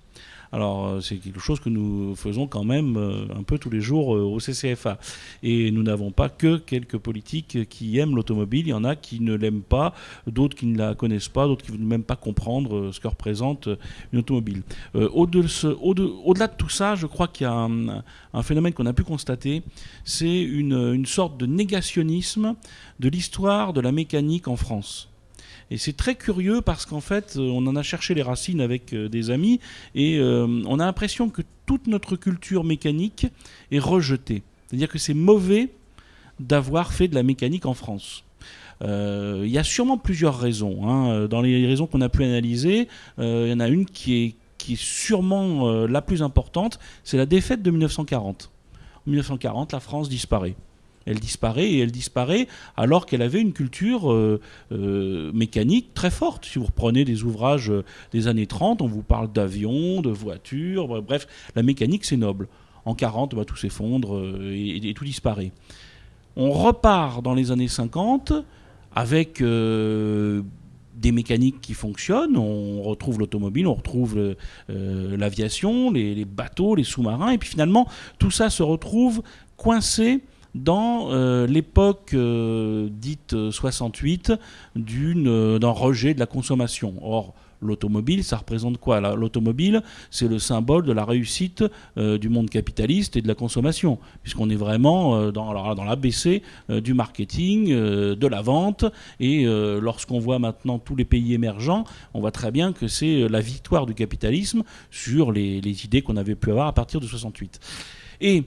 Alors, c'est quelque chose que nous faisons quand même un peu tous les jours au CCFA. Et nous n'avons pas que quelques politiques qui aiment l'automobile. Il y en a qui ne l'aiment pas, d'autres qui ne la connaissent pas, d'autres qui ne veulent même pas comprendre ce que représente une automobile. Au-delà de tout ça, je crois qu'il y a un phénomène qu'on a pu constater, c'est une sorte de négationnisme de l'histoire de la mécanique en France. Et c'est très curieux parce qu'en fait, on en a cherché les racines avec des amis et on a l'impression que toute notre culture mécanique est rejetée. C'est-à-dire que c'est mauvais d'avoir fait de la mécanique en France. Il y a sûrement plusieurs raisons. Dans les raisons qu'on a pu analyser, il y en a une qui est sûrement la plus importante, c'est la défaite de 1940. En 1940, la France disparaît. Elle disparaît alors qu'elle avait une culture mécanique très forte. Si vous reprenez des ouvrages des années 30, on vous parle d'avions, de voitures, bref, la mécanique c'est noble. En 40, tout s'effondre et tout disparaît. On repart dans les années 50 avec des mécaniques qui fonctionnent, on retrouve l'automobile, on retrouve l'aviation, les bateaux, les sous-marins, et puis finalement tout ça se retrouve coincé dans l'époque dite 68 d'un rejet de la consommation. Or, l'automobile, ça représente quoi? L'automobile, c'est le symbole de la réussite du monde capitaliste et de la consommation, puisqu'on est vraiment dans l'ABC du marketing, de la vente, et lorsqu'on voit maintenant tous les pays émergents, on voit très bien que c'est la victoire du capitalisme sur les idées qu'on avait pu avoir à partir de 68. Et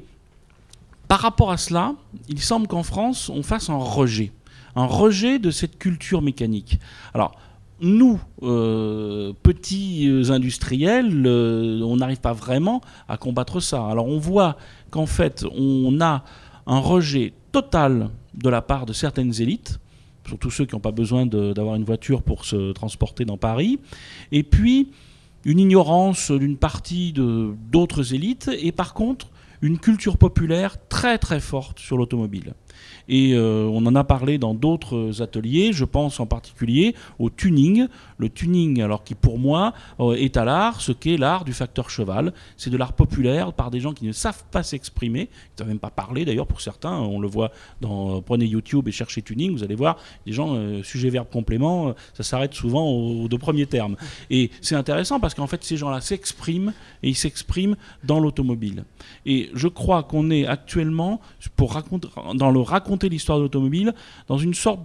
par rapport à cela, il semble qu'en France, on fasse un rejet de cette culture mécanique. Alors, nous, petits industriels, on n'arrive pas vraiment à combattre ça. Alors on voit qu'en fait, on a un rejet total de la part de certaines élites, surtout ceux qui n'ont pas besoin d'avoir une voiture pour se transporter dans Paris, et puis une ignorance d'une partie d'autres élites, et par contre, une culture populaire très très forte sur l'automobile. Et on en a parlé dans d'autres ateliers, je pense en particulier au tuning. Le tuning, alors qui pour moi est à l'art, ce qu'est l'art du facteur cheval. C'est de l'art populaire par des gens qui ne savent pas s'exprimer, qui ne savent même pas parler d'ailleurs pour certains. On le voit prenez YouTube et cherchez tuning, vous allez voir des gens, sujet, verbe, complément, ça s'arrête souvent aux deux premiers termes. Et c'est intéressant parce qu'en fait ces gens-là s'expriment et ils s'expriment dans l'automobile. Et je crois qu'on est actuellement, raconter l'histoire de l'automobile, dans une sorte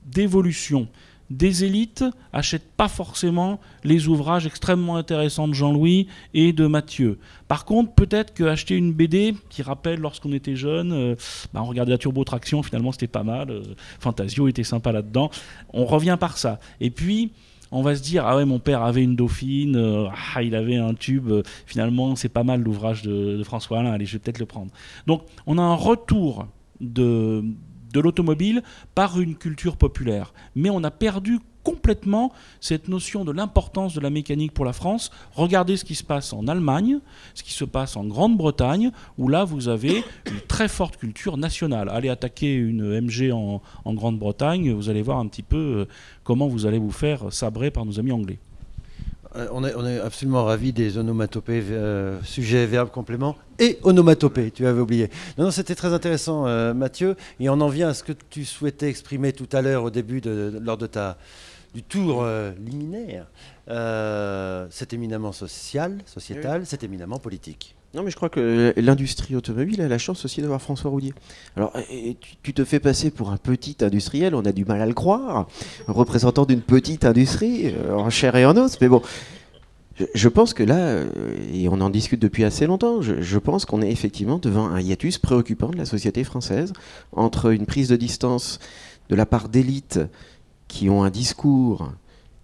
d'évolution. Des élites n'achètent pas forcément les ouvrages extrêmement intéressants de Jean-Louis et de Mathieu. Par contre, peut-être qu'acheter une BD qui rappelle lorsqu'on était jeune, on regardait la Turbo Traction, finalement c'était pas mal, Fantasio était sympa là-dedans, on revient par ça. Et puis, on va se dire, ah ouais, mon père avait une Dauphine, il avait un tube, finalement c'est pas mal l'ouvrage de François Alain, allez, je vais peut-être le prendre. Donc, on a un retour de l'automobile par une culture populaire. Mais on a perdu complètement cette notion de l'importance de la mécanique pour la France. Regardez ce qui se passe en Allemagne, ce qui se passe en Grande-Bretagne, où là vous avez une très forte culture nationale. Allez attaquer une MG en Grande-Bretagne, vous allez voir un petit peu comment vous allez vous faire sabrer par nos amis anglais. On est absolument ravis des onomatopées, sujet, verbe, complément et onomatopées, tu avais oublié. Non, c'était très intéressant, Mathieu, et on en vient à ce que tu souhaitais exprimer tout à l'heure au début lors de du tour liminaire. C'est éminemment sociétal, c'est éminemment politique. Non, mais je crois que l'industrie automobile a la chance aussi d'avoir François Roudier. Alors, tu te fais passer pour un petit industriel, on a du mal à le croire, un représentant d'une petite industrie, en chair et en os, mais bon, je pense que là, et on en discute depuis assez longtemps, je pense qu'on est effectivement devant un hiatus préoccupant de la société française, entre une prise de distance de la part d'élites qui ont un discours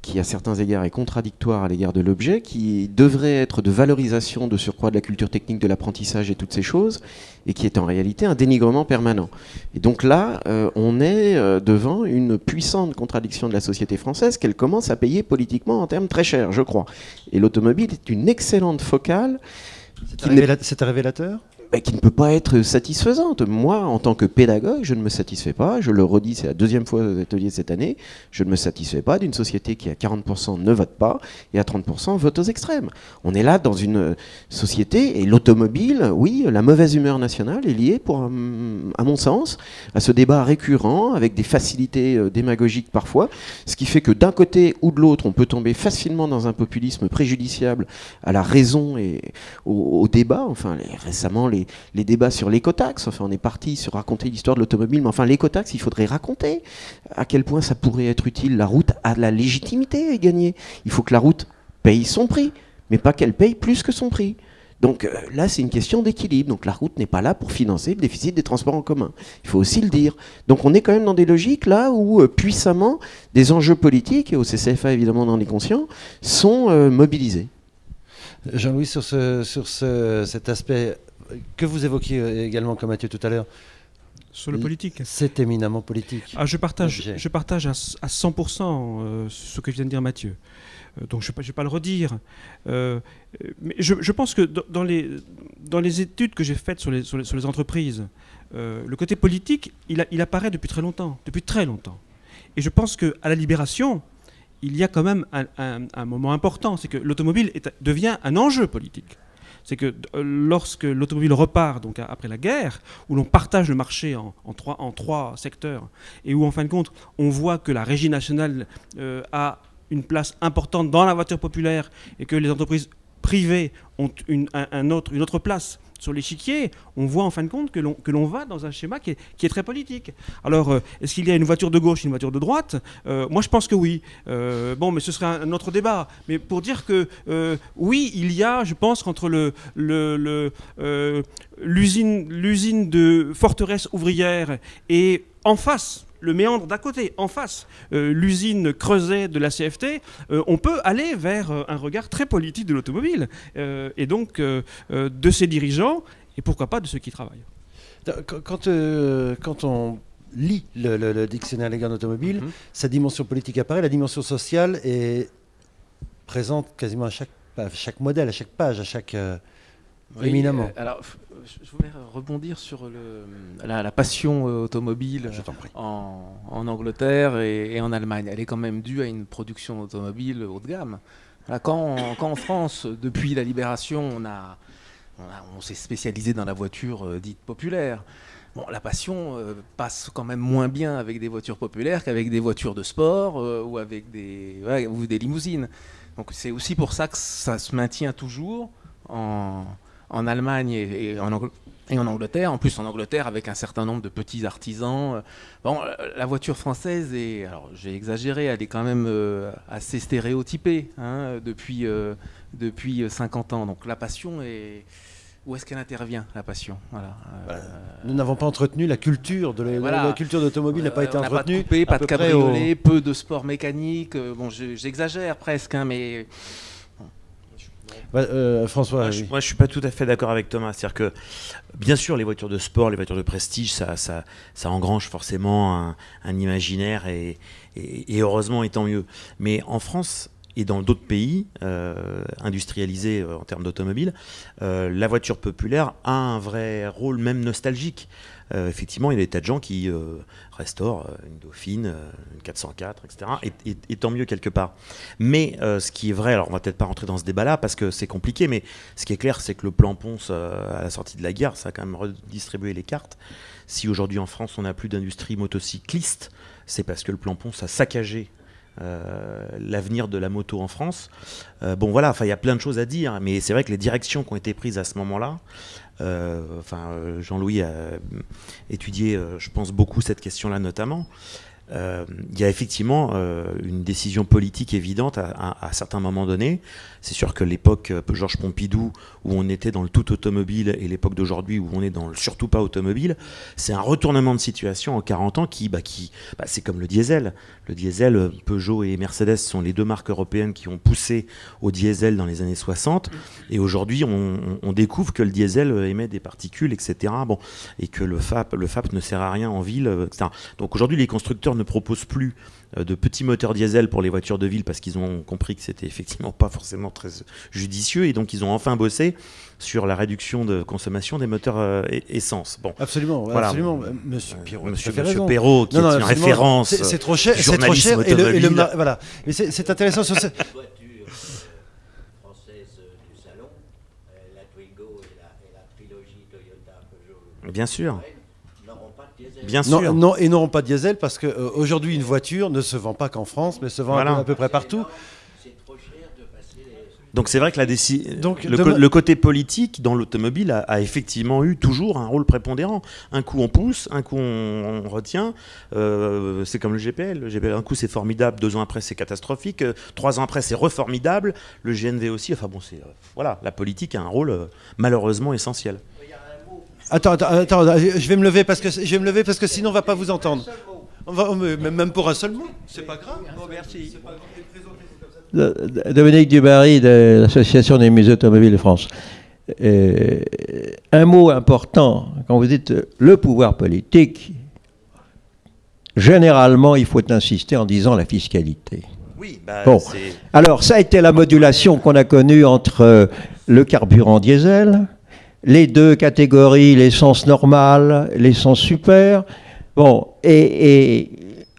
qui à certains égards est contradictoire à l'égard de l'objet, qui devrait être de valorisation de surcroît de la culture technique, de l'apprentissage et toutes ces choses, et qui est en réalité un dénigrement permanent. Et donc là, on est devant une puissante contradiction de la société française qu'elle commence à payer politiquement en termes très chers, je crois. Et l'automobile est une excellente focale. C'est un révélateur ? Qui ne peut pas être satisfaisante. Moi, en tant que pédagogue, je ne me satisfais pas, je le redis, c'est la deuxième fois aux ateliers cette année, je ne me satisfais pas d'une société qui à 40% ne vote pas et à 30% vote aux extrêmes. On est là dans une société, et l'automobile, oui, la mauvaise humeur nationale est liée, à mon sens, à ce débat récurrent, avec des facilités démagogiques parfois, ce qui fait que d'un côté ou de l'autre, on peut tomber facilement dans un populisme préjudiciable à la raison et au débat. Enfin, récemment, les débats sur l'écotaxe, enfin on est parti sur raconter l'histoire de l'automobile, mais enfin l'écotaxe, il faudrait raconter à quel point ça pourrait être utile. La route a de la légitimité à gagner. Il faut que la route paye son prix, mais pas qu'elle paye plus que son prix. Donc là, c'est une question d'équilibre. Donc la route n'est pas là pour financer le déficit des transports en commun. Il faut aussi le dire. Donc on est quand même dans des logiques là où puissamment des enjeux politiques, et au CCFA évidemment dans les conscients, sont mobilisés. Jean-Louis, sur cet aspect que vous évoquiez également comme Mathieu tout à l'heure. Sur le politique. C'est éminemment politique. Je partage à 100% ce que vient de dire Mathieu. Donc je ne vais pas le redire. Mais je pense que dans les études que j'ai faites sur les entreprises, le côté politique, il apparaît depuis très longtemps. Et je pense qu'à la Libération, il y a quand même un moment important, c'est que l'automobile devient un enjeu politique. C'est que lorsque l'automobile repart, donc après la guerre, où l'on partage le marché en trois secteurs, et où en fin de compte, on voit que la régie nationale a une place importante dans la voiture populaire, et que les entreprises privées ont une autre place sur l'échiquier, on voit en fin de compte que l'on va dans un schéma qui est très politique. Alors, est-ce qu'il y a une voiture de gauche et une voiture de droite? Moi, je pense que oui. Bon, mais ce serait un autre débat. Mais pour dire que oui, il y a, je pense, entre l'usine de forteresse ouvrière et en face, le méandre d'à côté, en face, l'usine Creuset de la CFT, on peut aller vers un regard très politique de l'automobile, et donc de ses dirigeants, et pourquoi pas de ceux qui travaillent. Quand on lit le dictionnaire légal automobile, sa dimension politique apparaît, la dimension sociale est présente quasiment à chaque modèle, à chaque page, à chaque... éminemment. Alors, je voulais rebondir sur la passion automobile en Angleterre et en Allemagne. Elle est quand même due à une production automobile haut de gamme. Là, quand en France, depuis la Libération, on s'est spécialisé dans la voiture dite populaire. Bon, la passion passe quand même moins bien avec des voitures populaires qu'avec des voitures de sport ou avec des limousines. Donc c'est aussi pour ça que ça se maintient toujours en Allemagne et en Angleterre. En plus, en Angleterre, avec un certain nombre de petits artisans. Bon, la voiture française est, alors j'ai exagéré, elle est quand même assez stéréotypée depuis 50 ans. Donc la passion est... Où est-ce qu'elle intervient, la passion? Voilà. Nous n'avons pas entretenu la culture de la culture d'automobile n'a pas été entretenue. Pas de cabriolet, peu de sport mécanique. Bon, j'exagère presque, mais... François, moi, je suis pas tout à fait d'accord avec Thomas. C'est-à-dire que, bien sûr, les voitures de sport, les voitures de prestige, ça engrange forcément un imaginaire et heureusement, et tant mieux. Mais en France et dans d'autres pays industrialisés en termes d'automobile, la voiture populaire a un vrai rôle même nostalgique. Effectivement, il y a des tas de gens qui restaurent une Dauphine, une 404, etc. Et tant mieux quelque part. Mais ce qui est vrai, alors on va peut-être pas rentrer dans ce débat-là parce que c'est compliqué, mais ce qui est clair, c'est que le plan Ponce à la sortie de la guerre, ça a quand même redistribué les cartes. Si aujourd'hui en France on n'a plus d'industrie motocycliste, c'est parce que le plan Ponce a saccagé l'avenir de la moto en France. Bon voilà, il y a plein de choses à dire, mais c'est vrai que les directions qui ont été prises à ce moment-là, Jean-Louis a étudié, je pense, beaucoup cette question-là notamment. Il y a effectivement une décision politique évidente à certains moments donnés. C'est sûr que l'époque Georges Pompidou, où on était dans le tout automobile, et l'époque d'aujourd'hui, où on est dans le surtout pas automobile, c'est un retournement de situation en 40 ans qui c'est comme le diesel. Le diesel, Peugeot et Mercedes sont les deux marques européennes qui ont poussé au diesel dans les années 60. Et aujourd'hui, on découvre que le diesel émet des particules, etc. Bon, et que le FAP ne sert à rien en ville, etc. Donc aujourd'hui, les constructeurs ne proposent plus de petits moteurs diesel pour les voitures de ville parce qu'ils ont compris que c'était effectivement pas forcément très judicieux, et donc ils ont enfin bossé sur la réduction de consommation des moteurs essence. Bon, absolument, voilà. Absolument, Monsieur Perrault. Monsieur Perrault, qui est une référence. C'est trop cher, c'est trop cher. Voilà. Mais c'est intéressant sur cette voiture française du salon, la Twingo et la trilogie Toyota Peugeot. Bien sûr. N'auront pas de diesel. Bien sûr. Non, et n'auront pas de diesel parce qu'aujourd'hui, une voiture ne se vend pas qu'en France, mais se vend à peu près partout. C'est trop cher de passer les... Donc c'est vrai que le côté politique dans l'automobile a effectivement eu toujours un rôle prépondérant. Un coup on pousse, un coup on retient. C'est comme le GPL. Le GPL, un coup c'est formidable, 2 ans après c'est catastrophique, 3 ans après c'est reformidable. Le GNV aussi. Enfin bon, voilà, la politique a un rôle malheureusement essentiel. Attends, je vais me lever parce que sinon on va pas vous entendre. Même pour un seul mot, c'est pas grave. Merci. Dominique Dubarry de l'Association des musées automobiles de France. Un mot important, quand vous dites le pouvoir politique, généralement il faut insister en disant la fiscalité. Oui, bon. Alors ça a été la modulation qu'on a connue entre le carburant diesel, les deux catégories, l'essence normale, l'essence super. Bon, et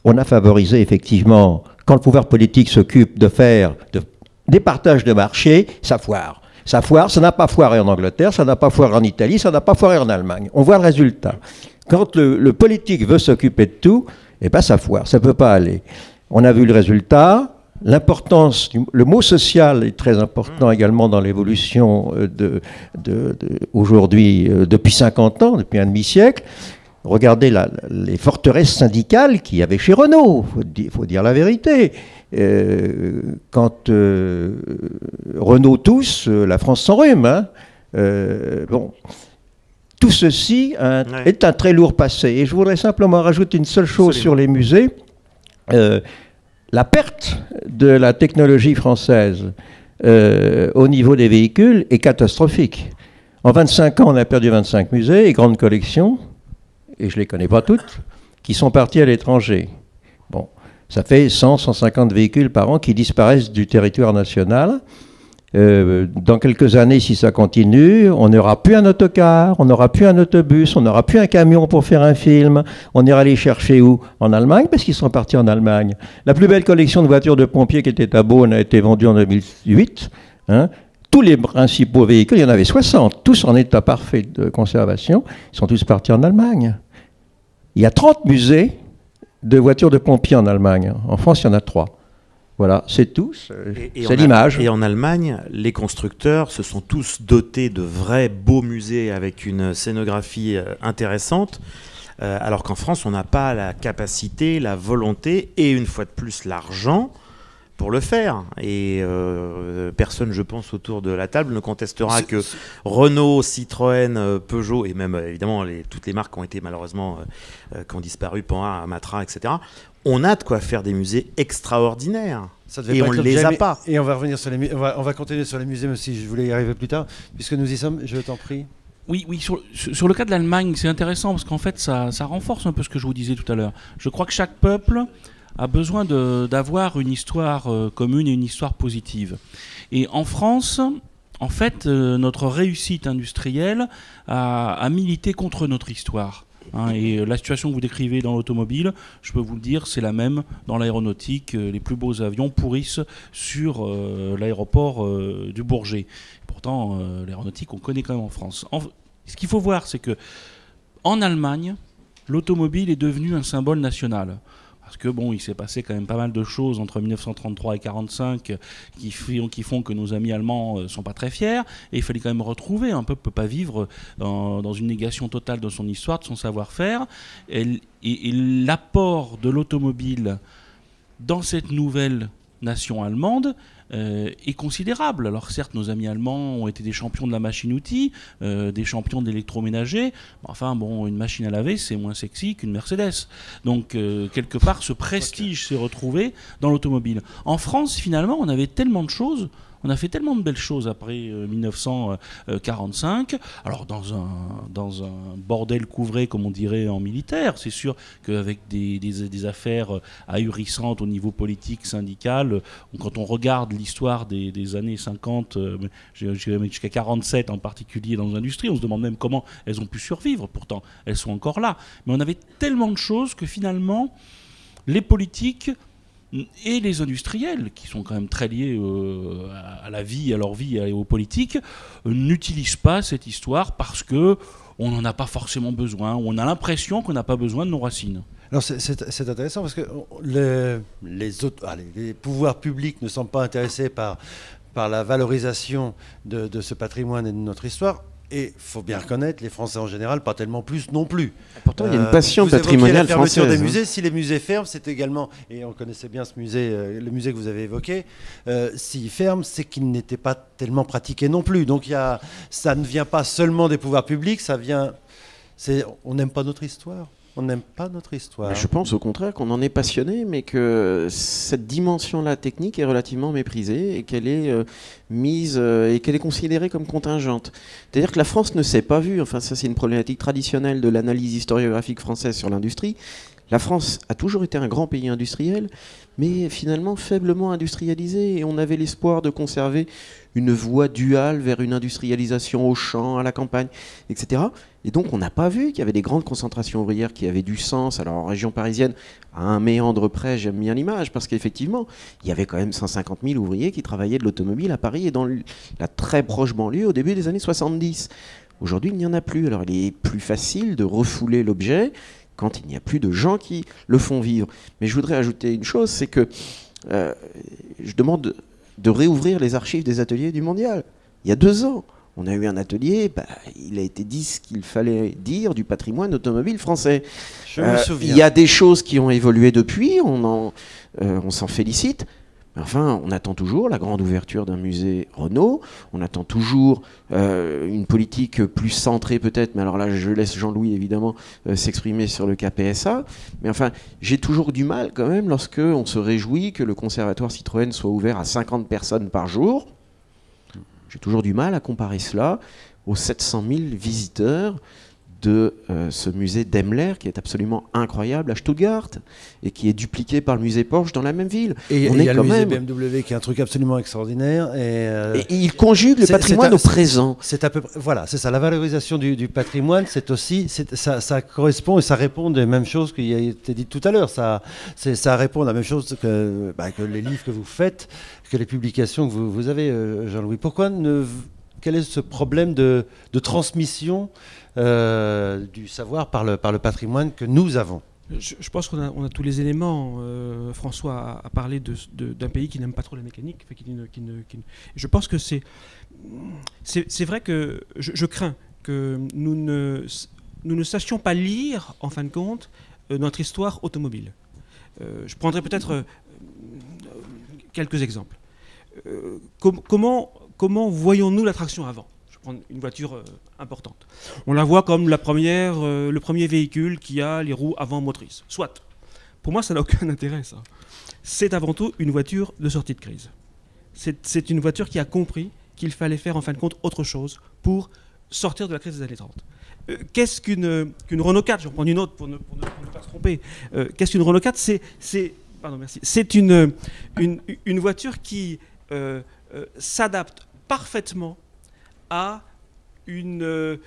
on a favorisé effectivement, quand le pouvoir politique s'occupe de faire des partages de marché, ça foire. Ça foire, ça n'a pas foiré en Angleterre, ça n'a pas foiré en Italie, ça n'a pas foiré en Allemagne. On voit le résultat. Quand le politique veut s'occuper de tout, eh ben ça foire, ça ne peut pas aller. On a vu le résultat. L'importance, le mot social est très important également dans l'évolution aujourd'hui, depuis 50 ans, depuis un demi-siècle. Regardez les forteresses syndicales qu'il y avait chez Renault, il faut dire la vérité. Quand Renault tousse, la France s'enrhume. Hein. Bon. Tout ceci est un très lourd passé. Et je voudrais simplement rajouter une seule chose sur les musées. La perte de la technologie française au niveau des véhicules est catastrophique. En 25 ans, on a perdu 25 musées et grandes collections, et je ne les connais pas toutes, qui sont partis à l'étranger. Bon, ça fait 100, 150 véhicules par an qui disparaissent du territoire national. Dans quelques années, si ça continue, on n'aura plus un autocar, on n'aura plus un autobus, on n'aura plus un camion pour faire un film. On ira les chercher où? En Allemagne, parce qu'ils sont partis en Allemagne. La plus belle collection de voitures de pompiers qui était à Beaune a été vendue en 2008. Hein. Tous les principaux véhicules, il y en avait 60, tous en état parfait de conservation, ils sont tous partis en Allemagne. Il y a 30 musées de voitures de pompiers en Allemagne. En France, il y en a 3. Voilà, c'est tout, c'est l'image. Et en Allemagne, les constructeurs se sont tous dotés de vrais beaux musées avec une scénographie intéressante, alors qu'en France, on n'a pas la capacité, la volonté et une fois de plus l'argent pour le faire. Et personne, je pense, autour de la table ne contestera que Renault, Citroën, Peugeot et même évidemment toutes les marques qui ont été malheureusement qui ont disparu, Panhard, Matra, etc. On a de quoi faire des musées extraordinaires. Et on ne les a pas. Et on va revenir sur les on va continuer sur les musées, même si je voulais y arriver plus tard, puisque nous y sommes. Je t'en prie. Oui, sur le cas de l'Allemagne, c'est intéressant parce qu'en fait, ça renforce un peu ce que je vous disais tout à l'heure. Je crois que chaque peuple a besoin d'avoir une histoire commune et une histoire positive. Et en France, en fait, notre réussite industrielle a milité contre notre histoire. Hein, et la situation que vous décrivez dans l'automobile, je peux vous le dire, c'est la même dans l'aéronautique. Les plus beaux avions pourrissent sur l'aéroport du Bourget. Pourtant, l'aéronautique, on connaît quand même en France. Ce qu'il faut voir, c'est que en Allemagne, l'automobile est devenue un symbole national. Parce que bon, il s'est passé quand même pas mal de choses entre 1933 et 1945 qui font que nos amis allemands sont pas très fiers. Et il fallait quand même retrouver. Un peuple peut pas vivre dans une négation totale de son histoire, de son savoir-faire. Et l'apport de l'automobile dans cette nouvelle nation allemande est considérable. Alors certes, nos amis allemands ont été des champions de la machine-outil, des champions de l'électroménager. Enfin bon, une machine à laver, c'est moins sexy qu'une Mercedes. Donc quelque part, ce prestige s'est retrouvé dans l'automobile. En France, finalement, on avait tellement de choses. On a fait tellement de belles choses après 1945. Alors dans un bordel couvré, comme on dirait en militaire, c'est sûr qu'avec des affaires ahurissantes au niveau politique, syndical, quand on regarde l'histoire des années 50, jusqu'à 47 en particulier dans l'industrie, on se demande même comment elles ont pu survivre. Pourtant, elles sont encore là. Mais on avait tellement de choses que finalement, les politiques et les industriels, qui sont quand même très liés à la vie, à leur vie et aux politiques, n'utilisent pas cette histoire parce qu'on n'en a pas forcément besoin, ou on a l'impression qu'on n'a pas besoin de nos racines. Alors c'est intéressant parce que les pouvoirs publics ne sont pas intéressés par la valorisation de ce patrimoine et de notre histoire. Et il faut bien reconnaître, les Français en général, pas tellement plus non plus. Pourtant, il y a une passion patrimoniale française. Des musées, si les musées ferment, c'est également, et on connaissait bien ce musée, le musée que vous avez évoqué, s'il ferme, c'est qu'il n'était pas tellement pratiqué non plus. Donc ça ne vient pas seulement des pouvoirs publics, ça vient... On n'aime pas notre histoire. On n'aime pas notre histoire. Mais je pense au contraire qu'on en est passionné, mais que cette dimension-là technique est relativement méprisée et qu'elle est mise et qu'elle est considérée comme contingente. C'est-à-dire que la France ne s'est pas vue, enfin ça c'est une problématique traditionnelle de l'analyse historiographique française sur l'industrie, La France a toujours été un grand pays industriel, mais finalement faiblement industrialisé, et on avait l'espoir de conserver une voie duale vers une industrialisation au champ, à la campagne, etc. Et donc on n'a pas vu qu'il y avait des grandes concentrations ouvrières qui avaient du sens. Alors en région parisienne, à un méandre près, j'aime bien l'image, parce qu'effectivement, il y avait quand même 150 000 ouvriers qui travaillaient de l'automobile à Paris et dans la très proche banlieue au début des années 70. Aujourd'hui, il n'y en a plus. Alors il est plus facile de refouler l'objet quand il n'y a plus de gens qui le font vivre. Mais je voudrais ajouter une chose, c'est que je demande de réouvrir les archives des ateliers du Mondial. Il y a 2 ans, on a eu un atelier, il a été dit ce qu'il fallait dire du patrimoine automobile français. Je me souviens. Il y a des choses qui ont évolué depuis, on s'en félicite. Mais enfin, on attend toujours la grande ouverture d'un musée Renault, on attend toujours une politique plus centrée peut-être, mais alors là je laisse Jean-Louis évidemment s'exprimer sur le cas PSA, mais enfin j'ai toujours du mal quand même lorsque on se réjouit que le conservatoire Citroën soit ouvert à 50 personnes par jour. J'ai toujours du mal à comparer cela aux 700 000 visiteurs de ce musée Daimler qui est absolument incroyable à Stuttgart et qui est dupliqué par le musée Porsche dans la même ville. Et il y a le musée BMW qui est un truc absolument extraordinaire. Et il conjugue le patrimoine au présent. C'est à peu près, voilà, c'est ça. La valorisation du patrimoine, c'est aussi, ça correspond et ça répond des mêmes choses qui a été dites tout à l'heure. Ça répond à la même chose que les livres que vous faites, que les publications que vous avez, Jean-Louis. Quel est ce problème de transmission du savoir par le patrimoine que nous avons? Je pense qu'on a tous les éléments. François a parlé d'un pays qui n'aime pas trop la mécanique. Je pense que c'est vrai que je crains que nous ne sachions pas lire, en fin de compte, notre histoire automobile. Je prendrai peut-être quelques exemples. Comment voyons-nous la traction avant? Je prends une voiture importante. On la voit comme le premier véhicule qui a les roues avant motrices. Soit. Pour moi, ça n'a aucun intérêt, ça. C'est avant tout une voiture de sortie de crise. C'est une voiture qui a compris qu'il fallait faire en fin de compte autre chose pour sortir de la crise des années 30. Qu'est-ce qu'une Renault 4? Je vais prendre une autre pour ne pas se tromper. Qu'est-ce qu'une Renault 4? C'est une voiture qui s'adapte parfaitement à une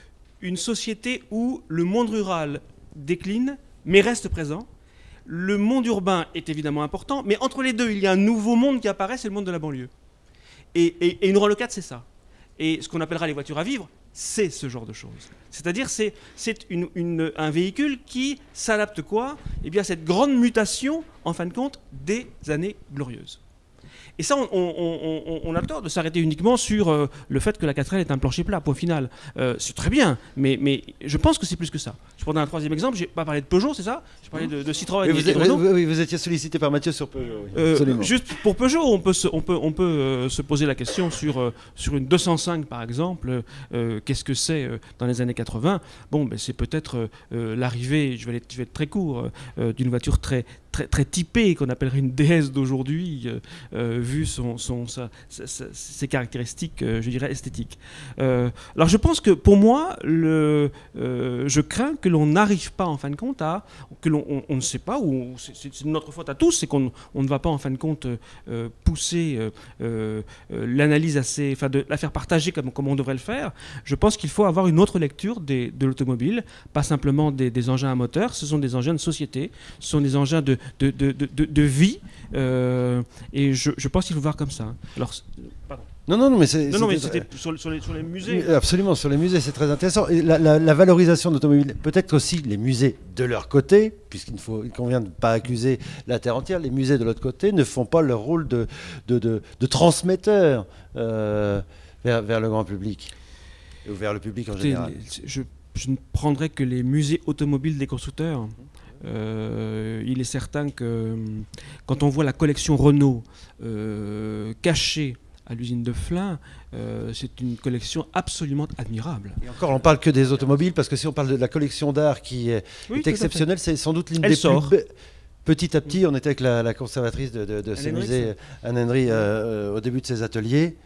société où le monde rural décline, mais reste présent. Le monde urbain est évidemment important, mais entre les deux, il y a un nouveau monde qui apparaît, c'est le monde de la banlieue. Et une Renault 4, c'est ça. Et ce qu'on appellera les voitures à vivre, c'est ce genre de choses. C'est-à-dire, c'est un véhicule qui s'adapte quoi? Eh bien, cette grande mutation, en fin de compte, des années glorieuses. Et ça, on a tort de s'arrêter uniquement sur le fait que la 4L est un plancher plat, point final. C'est très bien, mais je pense que c'est plus que ça. Je prends un troisième exemple, je n'ai pas parlé de Peugeot, c'est ça? Je parlais de Citroën et de Renault. Oui, vous étiez sollicité par Mathieu sur Peugeot. Oui, juste pour Peugeot, on peut se poser la question sur une 205 par exemple. Qu'est-ce que c'est dans les années 80? Bon, c'est peut-être l'arrivée, je vais être très court, d'une voiture très typée, qu'on appellerait une DS d'aujourd'hui, vu ses caractéristiques, je dirais, esthétiques. Alors je pense que pour moi, je crains que l'on n'arrive pas en fin de compte on ne sait pas, ou c'est notre faute à tous, c'est qu'on ne va pas en fin de compte pousser l'analyse de la faire partager comme on devrait le faire. Je pense qu'il faut avoir une autre lecture de l'automobile, pas simplement des engins à moteur, ce sont des engins de société, ce sont des engins de vie, et je pense qu'il faut voir comme ça. Alors, pardon. Non, mais c'était sur les musées. Absolument, sur les musées, c'est très intéressant. Et la valorisation d'automobile, peut-être aussi les musées de leur côté, puisqu'il convient de ne pas accuser la terre entière, les musées de l'autre côté ne font pas leur rôle de transmetteur vers le grand public, ou vers le public en général. Je ne prendrai que les musées automobiles des constructeurs. Il est certain que quand on voit la collection Renault cachée à l'usine de Flins, c'est une collection absolument admirable. Et encore, on parle que des automobiles, parce que si on parle de la collection d'art qui est exceptionnelle, c'est sans doute l'une des plus... Petit à petit, on était avec la conservatrice de ces musées, Anne Henry, au début de ses ateliers.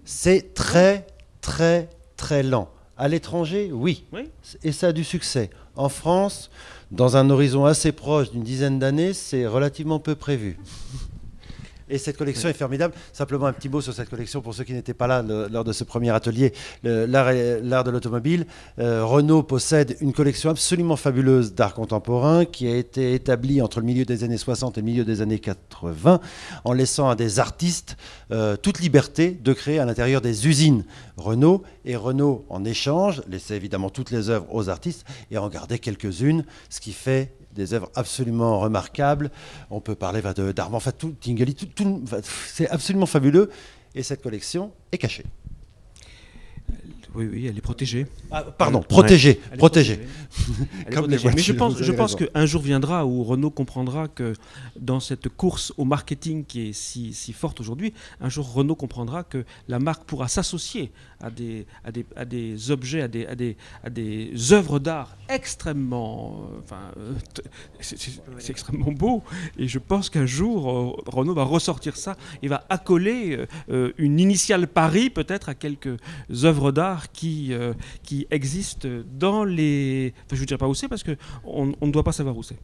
C'est très, très, très lent. À l'étranger, oui. Oui. Et ça a du succès. En France, dans un horizon assez proche d'une dizaine d'années, c'est relativement peu prévu. Et cette collection est formidable. Simplement un petit mot sur cette collection pour ceux qui n'étaient pas là lors de ce premier atelier, l'art de l'automobile. Renault possède une collection absolument fabuleuse d'art contemporain qui a été établie entre le milieu des années 60 et le milieu des années 80 en laissant à des artistes toute liberté de créer à l'intérieur des usines Renault. Et Renault, en échange, laissait évidemment toutes les œuvres aux artistes et en gardait quelques-unes, ce qui fait des œuvres absolument remarquables. On peut parler d'Armand Fatou, Tinguely, c'est absolument fabuleux. Et cette collection est cachée. Oui, elle est protégée. Ah, pardon, protégée. Elle est protégée. Elle est Comme les protégée. Mais voitures, je pense qu'un jour viendra où Renault comprendra que dans cette course au marketing qui est si forte aujourd'hui, un jour Renault comprendra que la marque pourra s'associer à des objets, à des œuvres d'art extrêmement... c'est extrêmement beau. Et je pense qu'un jour, Renault va ressortir ça et va accoler une initiale Paris peut-être à quelques œuvres d'art qui existent dans les... Enfin, je ne vous dirai pas où c'est parce qu'on ne doit pas savoir où c'est.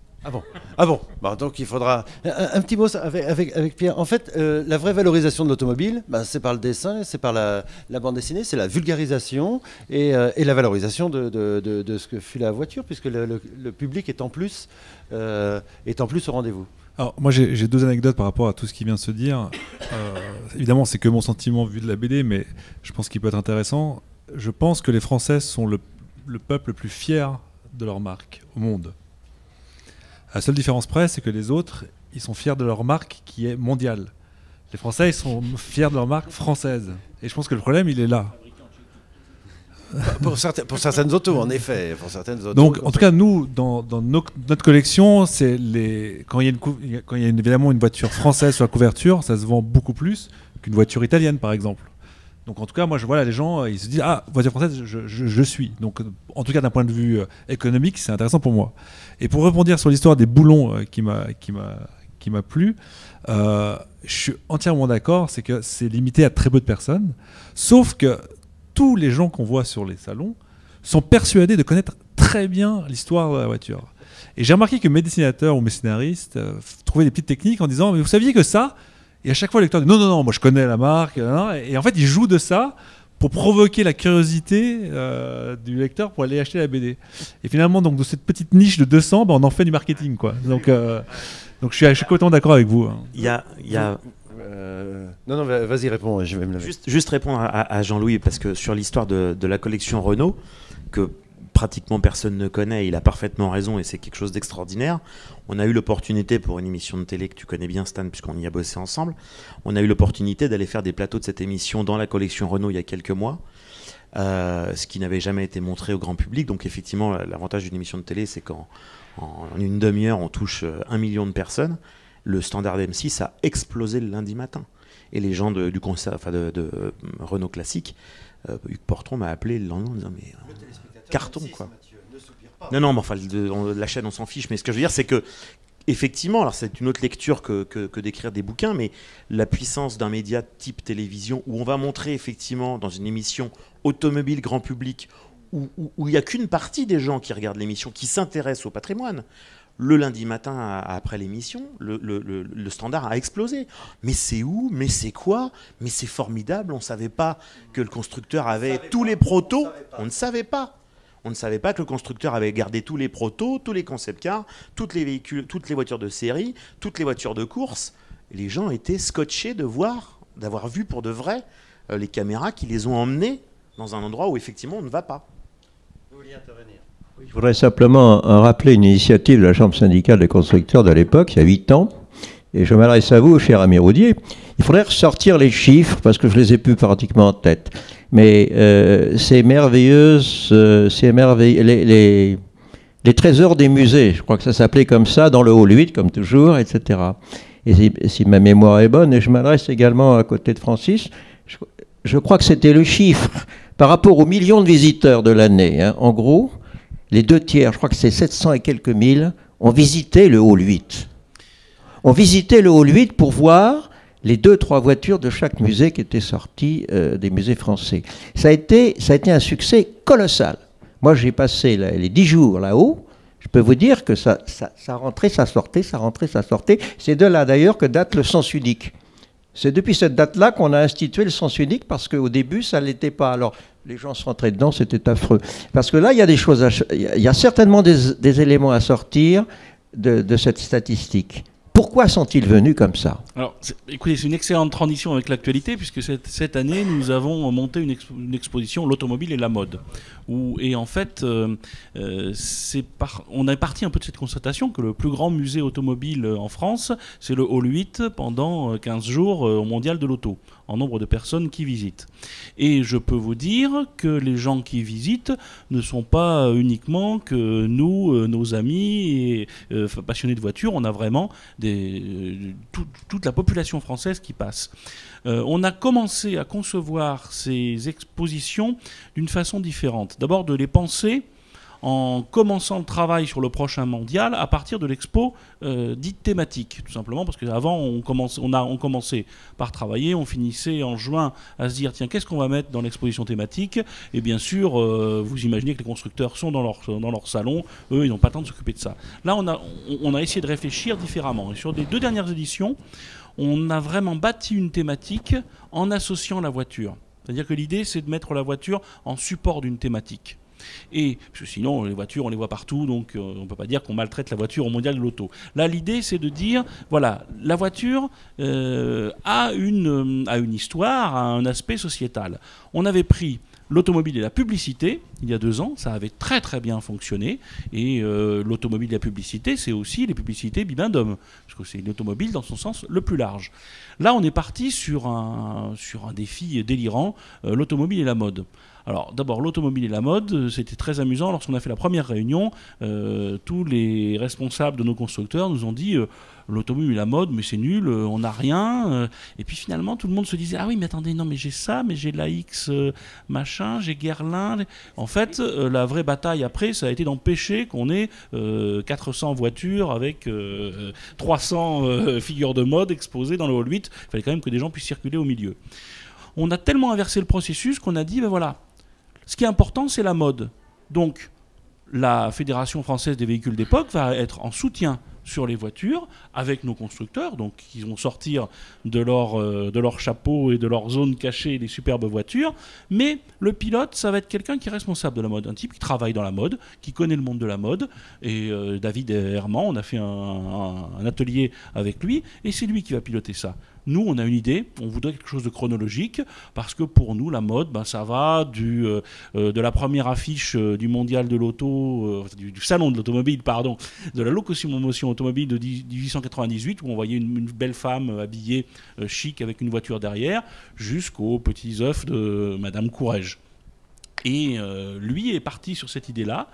Ah bon. Donc il faudra... Un petit mot avec Pierre. En fait, la vraie valorisation de l'automobile, c'est par le dessin, c'est par la bande dessinée, c'est la vulgarisation et la valorisation de ce que fut la voiture, puisque le public est en plus au rendez-vous. Alors moi j'ai deux anecdotes par rapport à tout ce qui vient de se dire. Évidemment c'est que mon sentiment vu de la BD, mais je pense qu'il peut être intéressant. Je pense que les Français sont le peuple le plus fier de leur marque au monde. La seule différence près, c'est que les autres, ils sont fiers de leur marque qui est mondiale. Les Français, ils sont fiers de leur marque française. Et je pense que le problème, il est là. Pour certaines autos, en effet. Pour certaines autos, donc, en tout cas, nous, dans notre collection, c'est quand il y a évidemment une voiture française sur la couverture, ça se vend beaucoup plus qu'une voiture italienne, par exemple. Donc en tout cas, moi, les gens, ils se disent « Ah, voiture française, je suis ». Donc en tout cas, d'un point de vue économique, c'est intéressant pour moi. Et pour rebondir sur l'histoire des boulons qui m'a plu, je suis entièrement d'accord, c'est que c'est limité à très peu de personnes, sauf que tous les gens qu'on voit sur les salons sont persuadés de connaître très bien l'histoire de la voiture. Et j'ai remarqué que mes dessinateurs ou mes scénaristes trouvaient des petites techniques en disant « Mais vous saviez que ça ?» Et à chaque fois, le lecteur dit non, moi je connais la marque. Et en fait, il joue de ça pour provoquer la curiosité du lecteur pour aller acheter la BD. Et finalement, donc, de cette petite niche de 200, on en fait du marketing, quoi. Donc je suis complètement d'accord avec vous. Il y a... Non, vas-y, réponds. Je vais me lever. Juste répondre à Jean-Louis, parce que sur l'histoire de la collection Renault, que pratiquement personne ne connaît, il a parfaitement raison et c'est quelque chose d'extraordinaire. On a eu l'opportunité pour une émission de télé que tu connais bien, Stan, puisqu'on y a bossé ensemble, on a eu l'opportunité d'aller faire des plateaux de cette émission dans la collection Renault il y a quelques mois, ce qui n'avait jamais été montré au grand public. Donc effectivement, l'avantage d'une émission de télé, c'est qu'en une demi-heure, on touche 1 million de personnes. Le standard M6 a explosé le lundi matin. Et les gens du concert, de Renault Classique, Hugues Portron m'a appelé le lendemain en disant mais carton quoi. Non, mais enfin la chaîne on s'en fiche, mais ce que je veux dire c'est que effectivement, alors c'est une autre lecture que d'écrire des bouquins, mais la puissance d'un média type télévision où on va montrer effectivement dans une émission automobile grand public où il n'y a qu'une partie des gens qui regardent l'émission qui s'intéressent au patrimoine. Le lundi matin, après l'émission, le standard a explosé. Mais c'est où? Mais c'est quoi? Mais c'est formidable. On ne savait pas que le constructeur avait tous les protos. On ne savait pas. On ne savait pas que le constructeur avait gardé tous les protos, tous les concept cars, tous les véhicules, toutes les voitures de série, toutes les voitures de course. Les gens étaient scotchés d'avoir vu pour de vrai les caméras qui les ont emmenés dans un endroit où effectivement on ne va pas. Vous vouliez intervenir? Je voudrais simplement rappeler une initiative de la Chambre syndicale des constructeurs de l'époque, il y a 8 ans, et je m'adresse à vous, cher ami Roudier. Il faudrait ressortir les chiffres, parce que je les ai plus pratiquement en tête. Mais c'est merveilleux, les trésors des musées, je crois que ça s'appelait comme ça, dans le hall 8, comme toujours, etc. Et si ma mémoire est bonne, et je m'adresse également à côté de Francis, je crois que c'était le chiffre, par rapport aux millions de visiteurs de l'année, hein, en gros, les 2/3, je crois que c'est 700 et quelques mille, ont visité le hall 8. On visitait le hall 8 pour voir les 2-3 voitures de chaque musée qui étaient sorties des musées français. Ça a été un succès colossal. Moi, j'ai passé les 10 jours là-haut. Je peux vous dire que ça rentrait, ça sortait, ça rentrait, ça sortait. C'est de là d'ailleurs que date le sens unique. C'est depuis cette date-là qu'on a institué le sens unique, parce qu'au début, ça ne l'était pas. Alors, les gens se rentraient dedans, c'était affreux. Parce que là, il y a des choses, il y a certainement des éléments à sortir de cette statistique. Pourquoi sont-ils venus comme ça? Alors, écoutez, c'est une excellente transition avec l'actualité, puisque cette année, nous avons monté une exposition, l'automobile et la mode. Et en fait, on est parti un peu de cette constatation que le plus grand musée automobile en France, c'est le Hall 8 pendant 15 jours au Mondial de l'Auto, en nombre de personnes qui visitent. Et je peux vous dire que les gens qui visitent ne sont pas uniquement que nous, nos amis et passionnés de voitures. On a vraiment toute la population française qui passe. On a commencé à concevoir ces expositions d'une façon différente. D'abord de les penser en commençant le travail sur le prochain mondial à partir de l'expo dite thématique, tout simplement parce qu'avant on commençait par travailler, on finissait en juin à se dire tiens, qu'est-ce qu'on va mettre dans l'exposition thématique, et bien sûr vous imaginez que les constructeurs sont dans leur salon, eux ils n'ont pas le temps de s'occuper de ça. Là on a essayé de réfléchir différemment, et sur les 2 dernières éditions on a vraiment bâti une thématique en associant la voiture. C'est-à-dire que l'idée c'est de mettre la voiture en support d'une thématique. Et parce que sinon les voitures on les voit partout, donc on ne peut pas dire qu'on maltraite la voiture au mondial de l'auto. Là l'idée c'est de dire voilà, la voiture a une histoire, a un aspect sociétal. On avait pris l'automobile et la publicité il y a 2 ans, ça avait très très bien fonctionné, et l'automobile et la publicité c'est aussi les publicités bibendum, parce que c'est l'automobile dans son sens le plus large. Là on est parti sur un défi délirant, l'automobile et la mode. Alors d'abord l'automobile et la mode, c'était très amusant. Lorsqu'on a fait la première réunion, tous les responsables de nos constructeurs nous ont dit l'automobile et la mode, mais c'est nul, on n'a rien. Et puis finalement tout le monde se disait ah oui mais attendez, non mais j'ai ça, mais j'ai l'AX machin, j'ai Guerlain. En fait la vraie bataille après ça a été d'empêcher qu'on ait 400 voitures avec 300 figures de mode exposées dans le hall 8. Il fallait quand même que des gens puissent circuler au milieu. On a tellement inversé le processus qu'on a dit ben voilà, ce qui est important, c'est la mode. Donc, la Fédération française des véhicules d'époque va être en soutien sur les voitures avec nos constructeurs. Donc, ils vont sortir de leur chapeau et de leur zone cachée des superbes voitures. Mais le pilote, ça va être quelqu'un qui est responsable de la mode. Un type qui travaille dans la mode, qui connaît le monde de la mode. Et David Herman, on a fait un atelier avec lui. Et c'est lui qui va piloter ça. Nous, on a une idée, on voudrait quelque chose de chronologique, parce que pour nous, la mode, ben, ça va de la première affiche du mondial de l'auto, du salon de l'automobile, pardon, de la locomotion automobile de 1898, où on voyait une belle femme habillée chic avec une voiture derrière, jusqu'aux petits œufs de Madame Courrèges. Et lui est parti sur cette idée-là.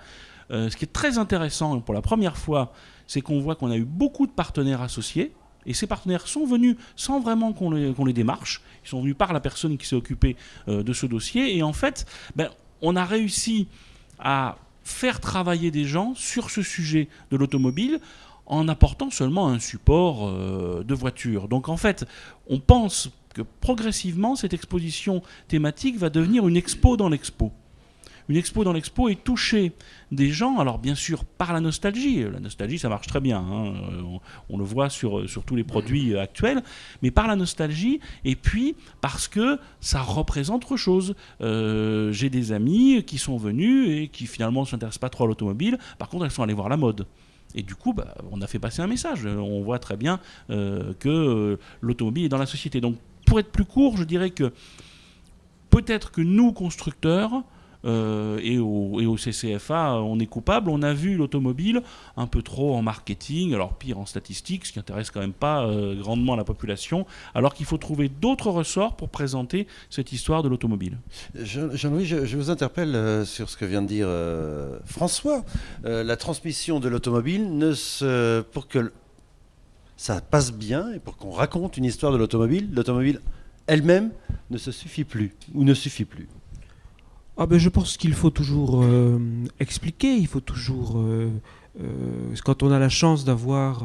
Ce qui est très intéressant, pour la première fois, c'est qu'on voit qu'on a eu beaucoup de partenaires associés. Et ces partenaires sont venus sans vraiment qu'on les démarche. Ils sont venus par la personne qui s'est occupée de ce dossier. Et en fait, ben, on a réussi à faire travailler des gens sur ce sujet de l'automobile en apportant seulement un support de voiture. Donc en fait, on pense que progressivement, cette exposition thématique va devenir une expo dans l'expo. Une expo dans l'expo et toucher des gens, alors bien sûr par la nostalgie. La nostalgie, ça marche très bien, hein. On le voit sur tous les produits actuels, mais par la nostalgie, et puis parce que ça représente autre chose. J'ai des amis qui sont venus et qui finalement ne s'intéressent pas trop à l'automobile, par contre elles sont allées voir la mode. Et du coup, bah, on a fait passer un message. On voit très bien que l'automobile est dans la société. Donc pour être plus court, je dirais que peut-être que nous, constructeurs, et au CCFA, on est coupable. On a vu l'automobile un peu trop en marketing, alors pire en statistiques, ce qui intéresse quand même pas grandement la population, alors qu'il faut trouver d'autres ressorts pour présenter cette histoire de l'automobile. Jean-Louis, je vous interpelle sur ce que vient de dire François. La transmission de l'automobile, pour que ça passe bien et pour qu'on raconte une histoire de l'automobile elle-même ne se suffit plus, ou ne suffit plus. Ah ben je pense qu'il faut toujours expliquer, il faut toujours... quand on a la chance d'avoir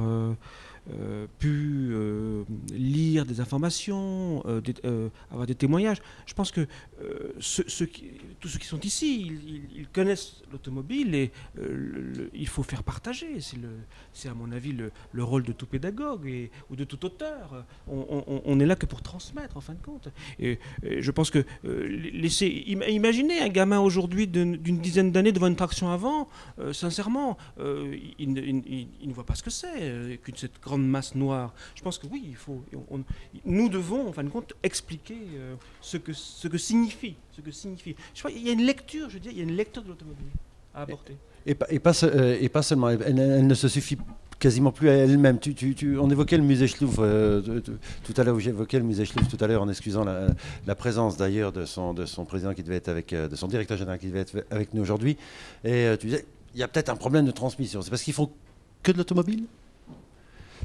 pu lire des informations, avoir des témoignages. Je pense que tous ceux qui sont ici, ils connaissent l'automobile et il faut faire partager. C'est à mon avis le rôle de tout pédagogue ou de tout auteur. On est là que pour transmettre en fin de compte. Et je pense que imaginez un gamin aujourd'hui d'une dizaine d'années devant une traction avant, sincèrement, il ne voit pas ce que c'est qu'une cette grande masse noire. Je pense que oui, nous devons en fin de compte expliquer ce que signifie. Je crois, il y a une lecture, il y a une lecture de l'automobile à apporter. Et pas seulement, elle ne se suffit quasiment plus à elle-même. On évoquait le musée Schlouf tout à l'heure, où j'évoquais le musée Schlouf tout à l'heure en excusant la présence d'ailleurs de son président qui devait être de son directeur général qui devait être avec nous aujourd'hui. Et tu disais, il y a peut-être un problème de transmission. C'est parce qu'ils font que de l'automobile ?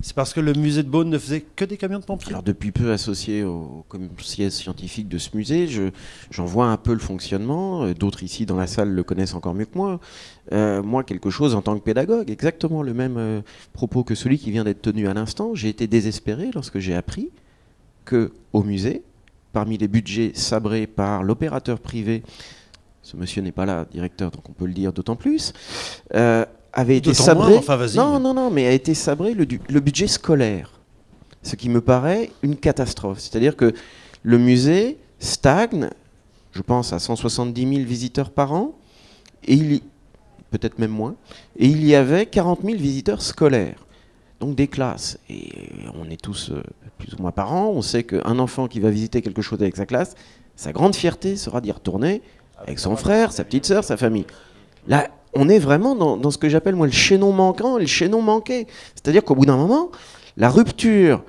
C'est parce que le musée de Beaune ne faisait que des camions de pompiers? Alors depuis peu associé au comité scientifique de ce musée, j'en vois un peu le fonctionnement. D'autres ici dans la salle le connaissent encore mieux que moi. Moi, quelque chose en tant que pédagogue, exactement le même propos que celui qui vient d'être tenu à l'instant. J'ai été désespéré lorsque j'ai appris qu'au musée, parmi les budgets sabrés par l'opérateur privé, ce monsieur n'est pas là, directeur, donc on peut le dire d'autant plus, avait été sabré. Mais a été sabré le budget scolaire, ce qui me paraît une catastrophe. C'est-à-dire que le musée stagne, je pense à 170 000 visiteurs par an, et peut-être même moins, et il y avait 40 000 visiteurs scolaires, donc des classes. Et on est tous plus ou moins parents, on sait qu'un enfant qui va visiter quelque chose avec sa classe, sa grande fierté sera d'y retourner avec son frère, sa petite sœur, sa famille. Là, on est vraiment dans ce que j'appelle moi le chaînon manquant et le chaînon manqué. C'est-à-dire qu'au bout d'un moment, la rupture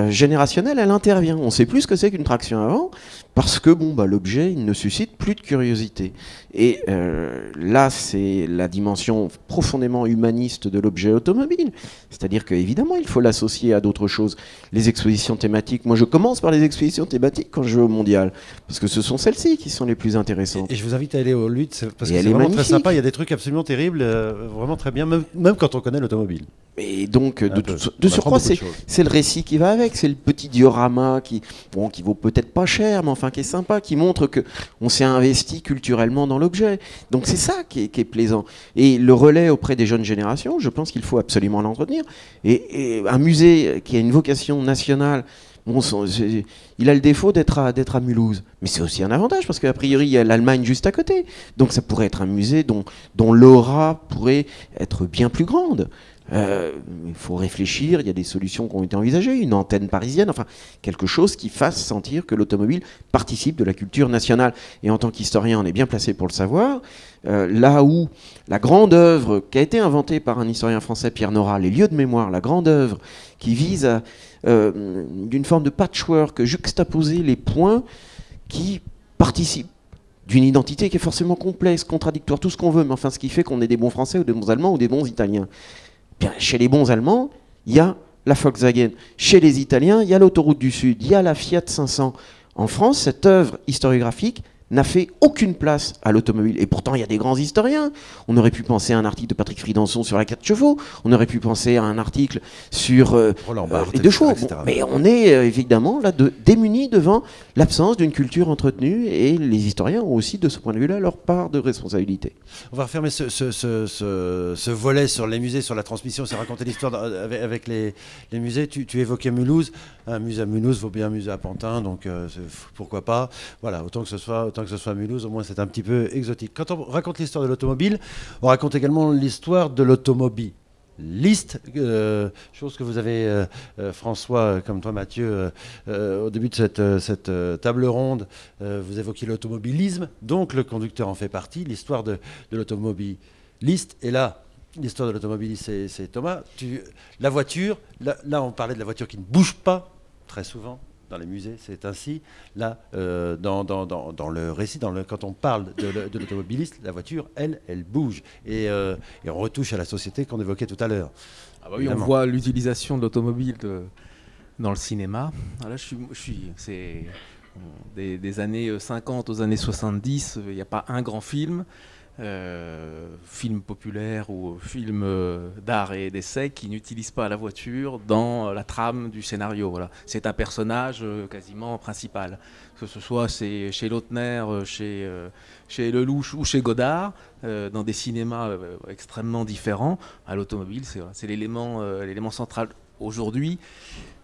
générationnelle, elle intervient. On ne sait plus ce que c'est qu'une traction avant, parce que l'objet il ne suscite plus de curiosité. Et là, c'est la dimension profondément humaniste de l'objet automobile. C'est-à-dire qu'évidemment, il faut l'associer à d'autres choses. Les expositions thématiques, moi je commence par les expositions thématiques quand je vais au Mondial, parce que ce sont celles-ci qui sont les plus intéressantes. Et je vous invite à aller au LUT, parce que c'est vraiment très sympa, il y a des trucs absolument terribles, vraiment très bien, même quand on connaît l'automobile. Et donc, de surcroît, c'est le récit qui va avec, c'est le petit diorama qui vaut peut-être pas cher, mais enfin qui est sympa, qui montre qu'on s'est investi culturellement dans l'objet. Donc c'est ça qui est plaisant. Et le relais auprès des jeunes générations, je pense qu'il faut absolument l'entretenir. Et un musée qui a une vocation nationale, il a le défaut d'être à Mulhouse. Mais c'est aussi un avantage, parce qu'a priori, il y a l'Allemagne juste à côté. Donc ça pourrait être un musée dont l'aura pourrait être bien plus grande. Il faut réfléchir, il y a des solutions qui ont été envisagées, une antenne parisienne, enfin quelque chose qui fasse sentir que l'automobile participe de la culture nationale. Et en tant qu'historien, on est bien placé pour le savoir. Là où la grande œuvre qui a été inventée par un historien français, Pierre Nora, les lieux de mémoire, la grande œuvre qui vise à d'une forme de patchwork, juxtaposer les points qui participent d'une identité qui est forcément complexe, contradictoire, tout ce qu'on veut, mais enfin ce qui fait qu'on est des bons Français ou des bons Allemands ou des bons Italiens. Bien, chez les bons Allemands, il y a la Volkswagen. Chez les Italiens, il y a l'autoroute du Sud, il y a la Fiat 500. En France, cette œuvre historiographique n'a fait aucune place à l'automobile. Et pourtant, il y a des grands historiens. On aurait pu penser à un article de Patrick Fridanson sur la 4 chevaux. On aurait pu penser à un article sur Roland Barthes, les 2 chevaux. etc. Mais on est évidemment là démunis devant l'absence d'une culture entretenue. Et les historiens ont aussi, de ce point de vue-là, leur part de responsabilité. On va refermer ce volet sur les musées, sur la transmission, c'est raconter l'histoire avec les musées. Tu évoquais Mulhouse. Un musée à Mulhouse vaut bien un musée à Pantin, donc pourquoi pas. Voilà, autant que ce soit à Mulhouse, au moins c'est un petit peu exotique. Quand on raconte l'histoire de l'automobile, on raconte également l'histoire de l'automobiliste, chose que vous avez, François, comme toi Mathieu, au début de cette table ronde, vous évoquiez l'automobilisme, donc le conducteur en fait partie, l'histoire de l'automobiliste, et là, l'histoire de l'automobiliste, c'est Thomas. La voiture, là on parlait de la voiture qui ne bouge pas, très souvent, dans les musées, c'est ainsi. Là, dans le récit, quand on parle de l'automobiliste, la voiture, elle bouge. Et on retouche à la société qu'on évoquait tout à l'heure. Ah bah oui, on voit l'utilisation de l'automobile dans le cinéma. Ah là, c'est des années 50 aux années 70, il n'y a pas un grand film. film populaire ou film d'art et d'essai qui n'utilise pas la voiture dans la trame du scénario. Voilà. C'est un personnage quasiment principal. Que ce soit chez Lautner, chez Lelouch ou chez Godard, dans des cinémas extrêmement différents, à l'automobile, c'est l'élément central. Aujourd'hui,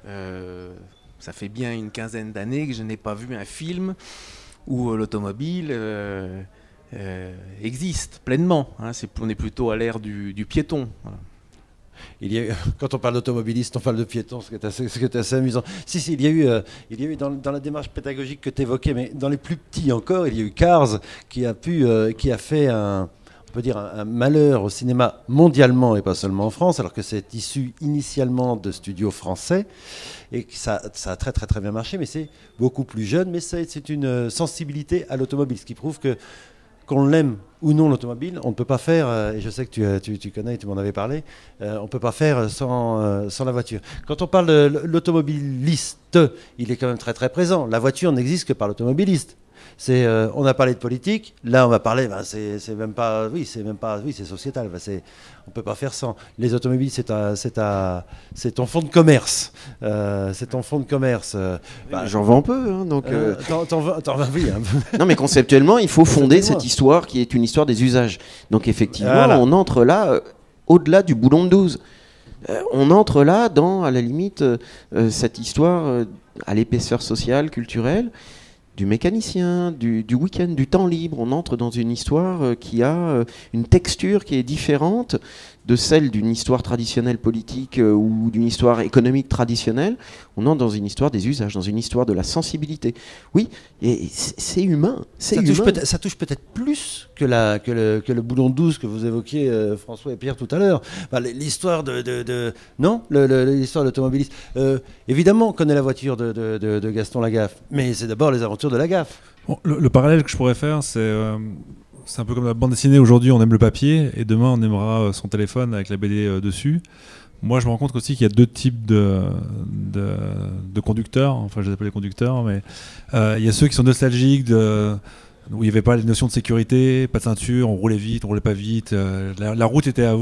ça fait bien une quinzaine d'années que je n'ai pas vu un film où l'automobile existe pleinement. Hein. On est plutôt à l'ère du piéton. Voilà. Quand on parle d'automobiliste, on parle de piéton, ce qui est assez amusant. Si, il y a eu dans la démarche pédagogique que tu évoquais, mais dans les plus petits encore, il y a eu Cars qui a fait on peut dire un malheur au cinéma mondialement et pas seulement en France, alors que c'est issu initialement de studios français et que ça a très très très bien marché, mais c'est beaucoup plus jeune, mais c'est une sensibilité à l'automobile, ce qui prouve que qu'on l'aime ou non l'automobile, on ne peut pas faire, et je sais que tu connais et tu m'en avais parlé, on ne peut pas faire sans la voiture. Quand on parle de l'automobiliste, il est quand même très très présent. La voiture n'existe que par l'automobiliste. On a parlé de politique, là on va parler, c'est sociétal, on peut pas faire sans. Les automobiles, c'est ton fonds de commerce, J'en vends peu, hein, donc. T'en vends, oui. Hein. Non, mais conceptuellement, il faut fonder cette histoire qui est une histoire des usages. Donc effectivement, voilà. On entre là, au-delà du boulon de 12. On entre là dans, à la limite, cette histoire à l'épaisseur sociale, culturelle, du mécanicien, du week-end, du temps libre. On entre dans une histoire qui a une texture qui est différente de celle d'une histoire traditionnelle politique ou d'une histoire économique traditionnelle. On entre dans une histoire des usages, dans une histoire de la sensibilité. Oui, et c'est humain. Ça touche peut-être plus que le boulon de 12 que vous évoquiez, François et Pierre, tout à l'heure. L'histoire l'histoire de l'automobiliste. Évidemment, on connaît la voiture de Gaston Lagaffe, mais c'est d'abord les aventures de Lagaffe. Bon, le parallèle que je pourrais faire, c'est un peu comme la bande dessinée. Aujourd'hui, on aime le papier, et demain, on aimera son téléphone avec la BD dessus. Moi, je me rends compte aussi qu'il y a deux types de conducteurs. Enfin, je les appelle les conducteurs, mais il y a ceux qui sont nostalgiques où il n'y avait pas les notions de sécurité, pas de ceinture, on roulait vite, on roulait pas vite, la route était à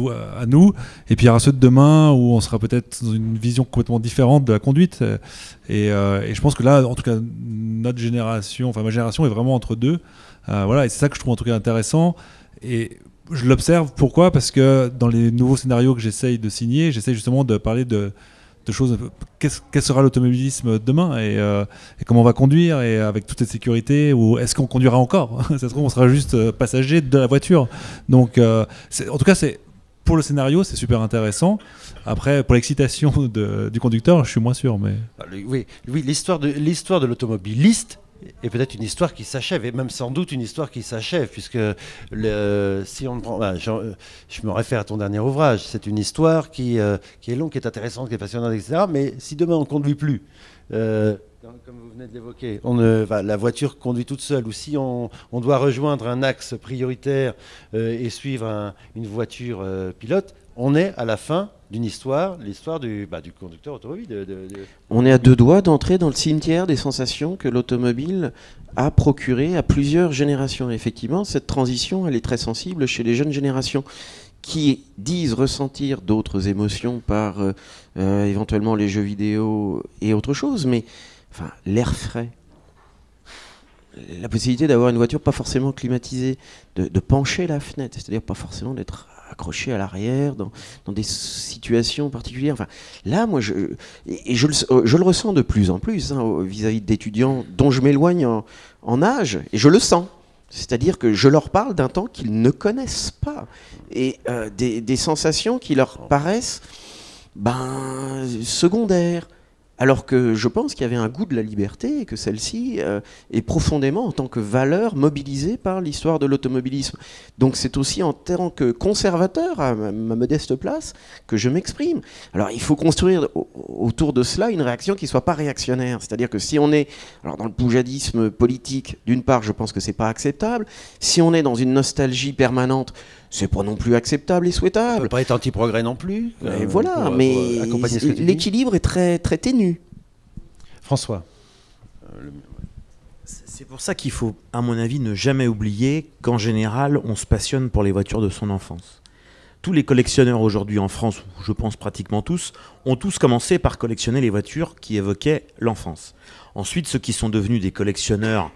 nous. Et puis il y aura ceux de demain où on sera peut-être dans une vision complètement différente de la conduite. Et je pense que là, en tout cas, ma génération est vraiment entre deux. Voilà, et c'est ça que je trouve en tout cas intéressant. Et je l'observe, pourquoi ? Parce que dans les nouveaux scénarios que j'essaye de signer, j'essaye justement de parler de choses. Quel sera l'automobilisme demain et comment on va conduire, et avec toute cette sécurité, ou est-ce qu'on conduira encore ? Ça se trouve, on sera juste passager de la voiture. Donc, en tout cas, pour le scénario, c'est super intéressant. Après, pour l'excitation du conducteur, je suis moins sûr. Mais oui, l'histoire de l'automobiliste est peut-être une histoire qui s'achève, et même sans doute une histoire qui s'achève, puisque si on prend, je me réfère à ton dernier ouvrage, c'est une histoire qui est longue, qui est intéressante, qui est passionnante, etc. Mais si demain on ne conduit plus, comme vous venez de l'évoquer, la voiture conduit toute seule, ou si on doit rejoindre un axe prioritaire et suivre une voiture pilote, on est à la fin d'une histoire, l'histoire du conducteur automobile. On est à deux doigts d'entrer dans le cimetière des sensations que l'automobile a procuré à plusieurs générations. Et effectivement, cette transition, elle est très sensible chez les jeunes générations qui disent ressentir d'autres émotions par éventuellement les jeux vidéo et autre chose, mais l'air frais, la possibilité d'avoir une voiture pas forcément climatisée, de pencher la fenêtre, c'est-à-dire pas forcément d'être accroché à l'arrière dans des situations particulières. Là, moi, je le ressens de plus en plus vis-à-vis d'étudiants dont je m'éloigne en âge, et je le sens. C'est-à-dire que je leur parle d'un temps qu'ils ne connaissent pas, et des sensations qui leur paraissent secondaires. Alors que je pense qu'il y avait un goût de la liberté, et que celle-ci est profondément, en tant que valeur, mobilisée par l'histoire de l'automobilisme. Donc c'est aussi en tant que conservateur, à ma modeste place, que je m'exprime. Alors il faut construire autour de cela une réaction qui ne soit pas réactionnaire. C'est-à-dire que si on est dans le poujadisme politique, d'une part, je pense que ce n'est pas acceptable. Si on est dans une nostalgie permanente, c'est pas non plus acceptable et souhaitable. Ça peut pas être anti-progrès non plus. Voilà, mais l'équilibre est très, très ténu. François. C'est pour ça qu'il faut, à mon avis, ne jamais oublier qu'en général, on se passionne pour les voitures de son enfance. Tous les collectionneurs aujourd'hui en France, je pense pratiquement tous, ont tous commencé par collectionner les voitures qui évoquaient l'enfance. Ensuite, ceux qui sont devenus des collectionneurs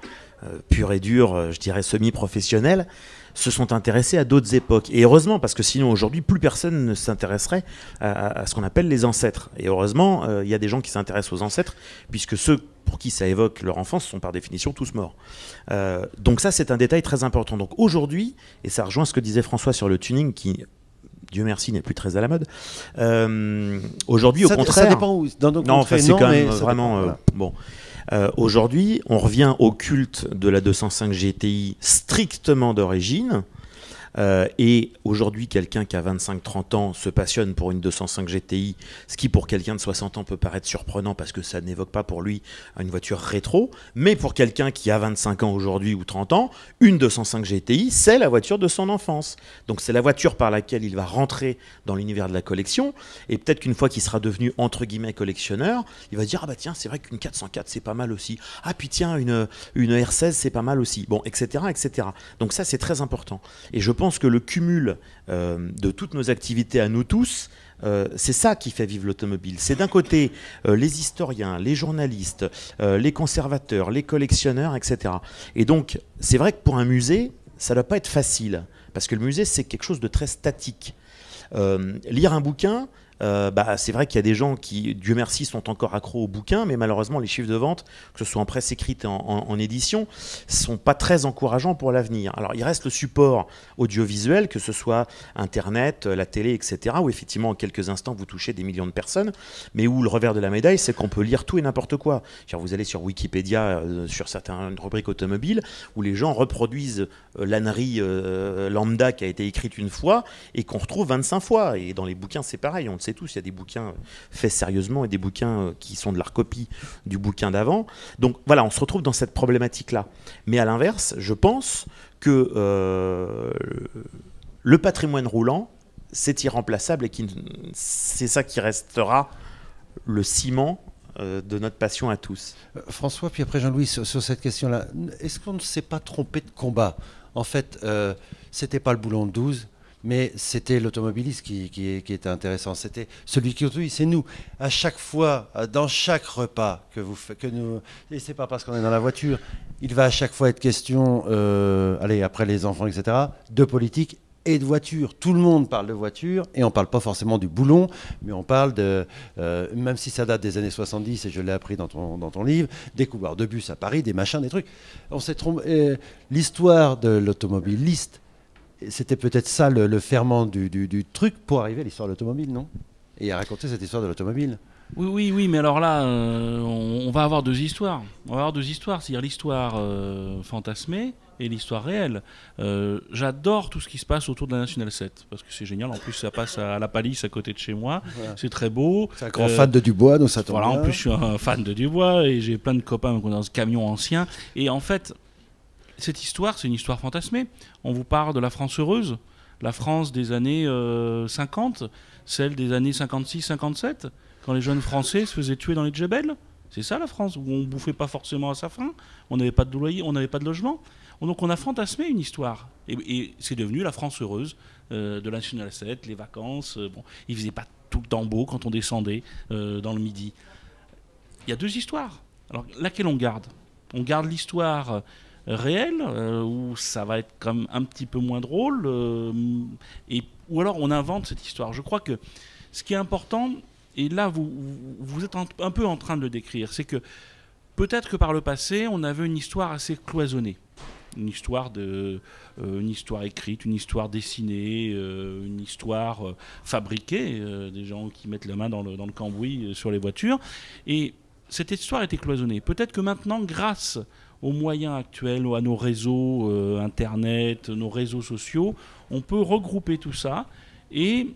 purs et durs, je dirais semi-professionnels, se sont intéressés à d'autres époques. Et heureusement, parce que sinon aujourd'hui, plus personne ne s'intéresserait à ce qu'on appelle les ancêtres. Et heureusement, il y a des gens qui s'intéressent aux ancêtres, puisque ceux pour qui ça évoque leur enfance sont par définition tous morts. Donc ça, c'est un détail très important. Donc aujourd'hui, et ça rejoint ce que disait François sur le tuning, qui, Dieu merci, n'est plus très à la mode. Aujourd'hui, au contraire... Ça dépend où. Dans non, enfin, c'est quand même vraiment... Dépend, voilà. Bon. Aujourd'hui, on revient au culte de la 205 GTI strictement d'origine. Et aujourd'hui, quelqu'un qui a 25-30 ans se passionne pour une 205 GTI, ce qui pour quelqu'un de 60 ans peut paraître surprenant parce que ça n'évoque pas pour lui une voiture rétro, mais pour quelqu'un qui a 25 ans aujourd'hui ou 30 ans, une 205 GTI, c'est la voiture de son enfance. Donc c'est la voiture par laquelle il va rentrer dans l'univers de la collection, et peut-être qu'une fois qu'il sera devenu entre guillemets collectionneur, il va se dire ah bah tiens, c'est vrai qu'une 404 c'est pas mal aussi, ah puis tiens une R16 c'est pas mal aussi, bon, etc., etc. Donc ça c'est très important. Et je pense que le cumul de toutes nos activités à nous tous, c'est ça qui fait vivre l'automobile. C'est d'un côté les historiens, les journalistes, les conservateurs, les collectionneurs, etc. Et donc, c'est vrai que pour un musée, ça ne doit pas être facile, parce que le musée, c'est quelque chose de très statique. Lire un bouquin, c'est vrai qu'il y a des gens qui, Dieu merci, sont encore accros aux bouquins, mais malheureusement, les chiffres de vente, que ce soit en presse écrite et en édition, sont pas très encourageants pour l'avenir. Alors, il reste le support audiovisuel, que ce soit Internet, la télé, etc., où effectivement, en quelques instants, vous touchez des millions de personnes, mais où le revers de la médaille, c'est qu'on peut lire tout et n'importe quoi. Genre, vous allez sur Wikipédia, sur certaines rubriques automobiles, où les gens reproduisent l'ânerie lambda qui a été écrite une fois et qu'on retrouve 25 fois. Et dans les bouquins, c'est pareil, on le sait tous, il y a des bouquins faits sérieusement et des bouquins qui sont de la recopie du bouquin d'avant. Donc voilà, on se retrouve dans cette problématique-là. Mais à l'inverse, je pense que le patrimoine roulant, c'est irremplaçable et c'est ça qui restera le ciment de notre passion à tous. François, puis après Jean-Louis, sur cette question-là, est-ce qu'on ne s'est pas trompé de combat? En fait, c'était pas le boulon de 12, mais c'était l'automobiliste qui était intéressant. C'était celui qui autorise, c'est nous. À chaque fois, dans chaque repas que nous, et c'est pas parce qu'on est dans la voiture, il va à chaque fois être question, après les enfants, etc., de politique et de voiture. Tout le monde parle de voiture, et on ne parle pas forcément du boulon, mais on parle de, même si ça date des années 70, et je l'ai appris dans ton livre, des couloirs de bus à Paris, des machins, des trucs. On s'est trompé. L'histoire de l'automobiliste, c'était peut-être ça le ferment du truc pour arriver à l'histoire de l'automobile, non? Et à raconter cette histoire de l'automobile. Oui, mais alors là, on va avoir deux histoires. On va avoir deux histoires, c'est-à-dire l'histoire fantasmée et l'histoire réelle. J'adore tout ce qui se passe autour de la National 7, parce que c'est génial. En plus, ça passe à la Palisse, à côté de chez moi. Voilà. C'est très beau. C'est un grand fan de Dubois, donc ça tombe bien. En plus, je suis un fan de Dubois, et j'ai plein de copains dans ce camion ancien. Et en fait, cette histoire, c'est une histoire fantasmée. On vous parle de la France heureuse, la France des années 50, celle des années 56-57, quand les jeunes Français se faisaient tuer dans les djebels. C'est ça la France, où on bouffait pas forcément à sa faim, on n'avait pas de loyer, on n'avait pas de logement. Donc on a fantasmé une histoire. Et c'est devenu la France heureuse de la National 7, les vacances. Il faisait pas tout le temps beau quand on descendait dans le Midi. Il y a deux histoires. Alors laquelle on garde? On garde l'histoire réelle, où ça va être comme un petit peu moins drôle, ou alors on invente cette histoire. Je crois que ce qui est important, et là vous êtes un peu en train de le décrire, c'est que peut-être que par le passé on avait une histoire assez cloisonnée, une histoire écrite, une histoire dessinée, une histoire fabriquée, des gens qui mettent la main dans le cambouis sur les voitures, et cette histoire était cloisonnée. Peut-être que maintenant, grâce aux moyens actuels, à nos réseaux Internet, nos réseaux sociaux, on peut regrouper tout ça et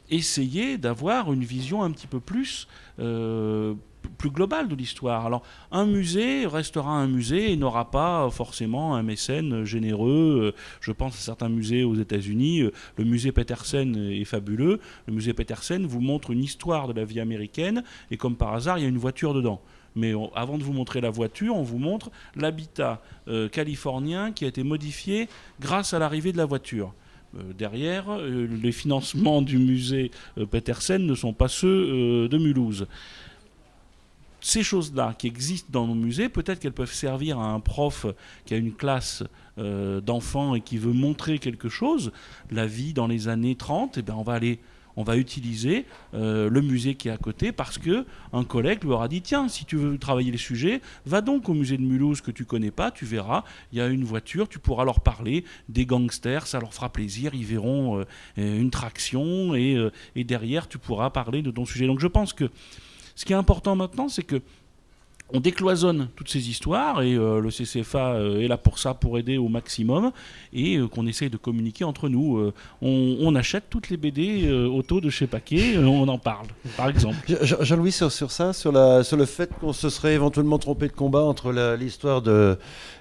essayer d'avoir une vision un petit peu plus plus globale de l'histoire. Alors, un musée restera un musée et n'aura pas forcément un mécène généreux. Je pense à certains musées aux États-Unis. Le musée Petersen est fabuleux. Le musée Petersen vous montre une histoire de la vie américaine et comme par hasard, il y a une voiture dedans. Mais avant de vous montrer la voiture, on vous montre l'habitat californien qui a été modifié grâce à l'arrivée de la voiture. Derrière, les financements du musée Petersen ne sont pas ceux de Mulhouse. Ces choses-là qui existent dans nos musées, peut-être qu'elles peuvent servir à un prof qui a une classe d'enfants et qui veut montrer quelque chose, la vie dans les années 30, eh bien on va utiliser le musée qui est à côté parce qu'un collègue lui aura dit tiens, si tu veux travailler les sujets, va donc au musée de Mulhouse que tu connais pas, tu verras, il y a une voiture, tu pourras leur parler des gangsters, ça leur fera plaisir, ils verront une traction et derrière tu pourras parler de ton sujet. Donc je pense que ce qui est important maintenant, c'est que on décloisonne toutes ces histoires et le CCFA est là pour ça, pour aider au maximum et qu'on essaye de communiquer entre nous. On achète toutes les BD auto de chez Paquet, on en parle, par exemple. Jean-Louis, sur ça, sur le fait qu'on se serait éventuellement trompé de combat entre l'histoire de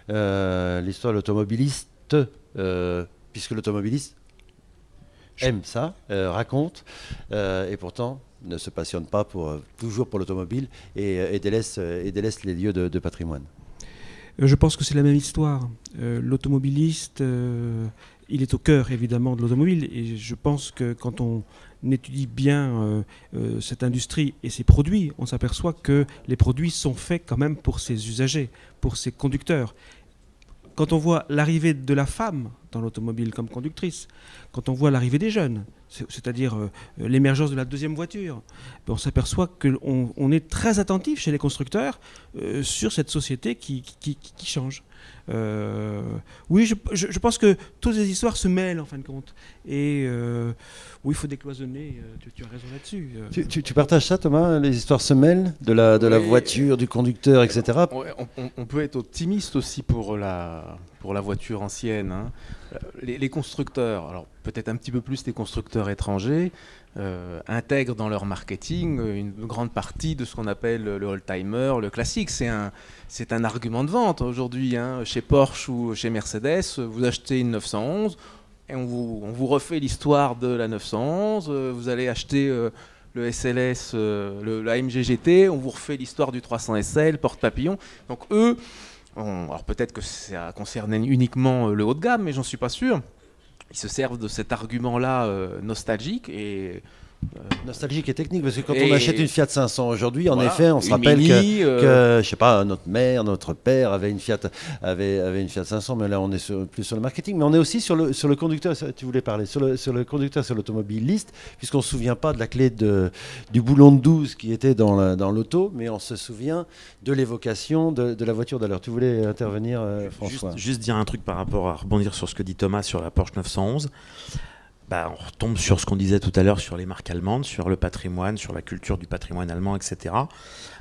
l'automobiliste, puisque l'automobiliste aime ça, raconte, et pourtant ne se passionne pas toujours pour l'automobile et délaisse les lieux de patrimoine. Je pense que c'est la même histoire. L'automobiliste, il est au cœur évidemment de l'automobile et je pense que quand on étudie bien cette industrie et ses produits, on s'aperçoit que les produits sont faits quand même pour ses usagers, pour ses conducteurs. Quand on voit l'arrivée de la femme dans l'automobile comme conductrice, quand on voit l'arrivée des jeunes, c'est-à-dire l'émergence de la deuxième voiture, on s'aperçoit qu'on est très attentif chez les constructeurs sur cette société qui change. Oui, je pense que toutes les histoires se mêlent en fin de compte. Et oui, il faut décloisonner, tu as raison là-dessus. Tu partages ça, Thomas? Les histoires se mêlent de la voiture, du conducteur, etc. On peut être optimiste aussi pour la voiture ancienne. Hein. Les constructeurs, alors peut-être un petit peu plus les constructeurs étrangers, intègrent dans leur marketing une grande partie de ce qu'on appelle le oldtimer, le classique. C'est un argument de vente aujourd'hui. Hein. Chez Porsche ou chez Mercedes, vous achetez une 911 et on vous refait l'histoire de la 911. Vous allez acheter le SLS, le AMG GT, on vous refait l'histoire du 300 SL, porte-papillon. Donc eux, alors peut-être que ça concernait uniquement le haut de gamme, mais j'en suis pas sûr. Ils se servent de cet argument-là nostalgique et nostalgique et technique, parce que quand on achète une Fiat 500 aujourd'hui, en voilà, effet, on se rappelle que je sais pas, notre mère, notre père avait une Fiat 500, mais là on est plus sur le marketing, mais on est aussi sur le conducteur. Tu voulais parler sur le conducteur, sur l'automobiliste, puisqu'on se souvient pas de la clé du boulon de 12 qui était dans l'auto, mais on se souvient de l'évocation de la voiture d'alors. Tu voulais intervenir, François? Juste dire un truc par rapport à rebondir sur ce que dit Thomas sur la Porsche 911. On retombe sur ce qu'on disait tout à l'heure sur les marques allemandes, sur le patrimoine, sur la culture du patrimoine allemand, etc.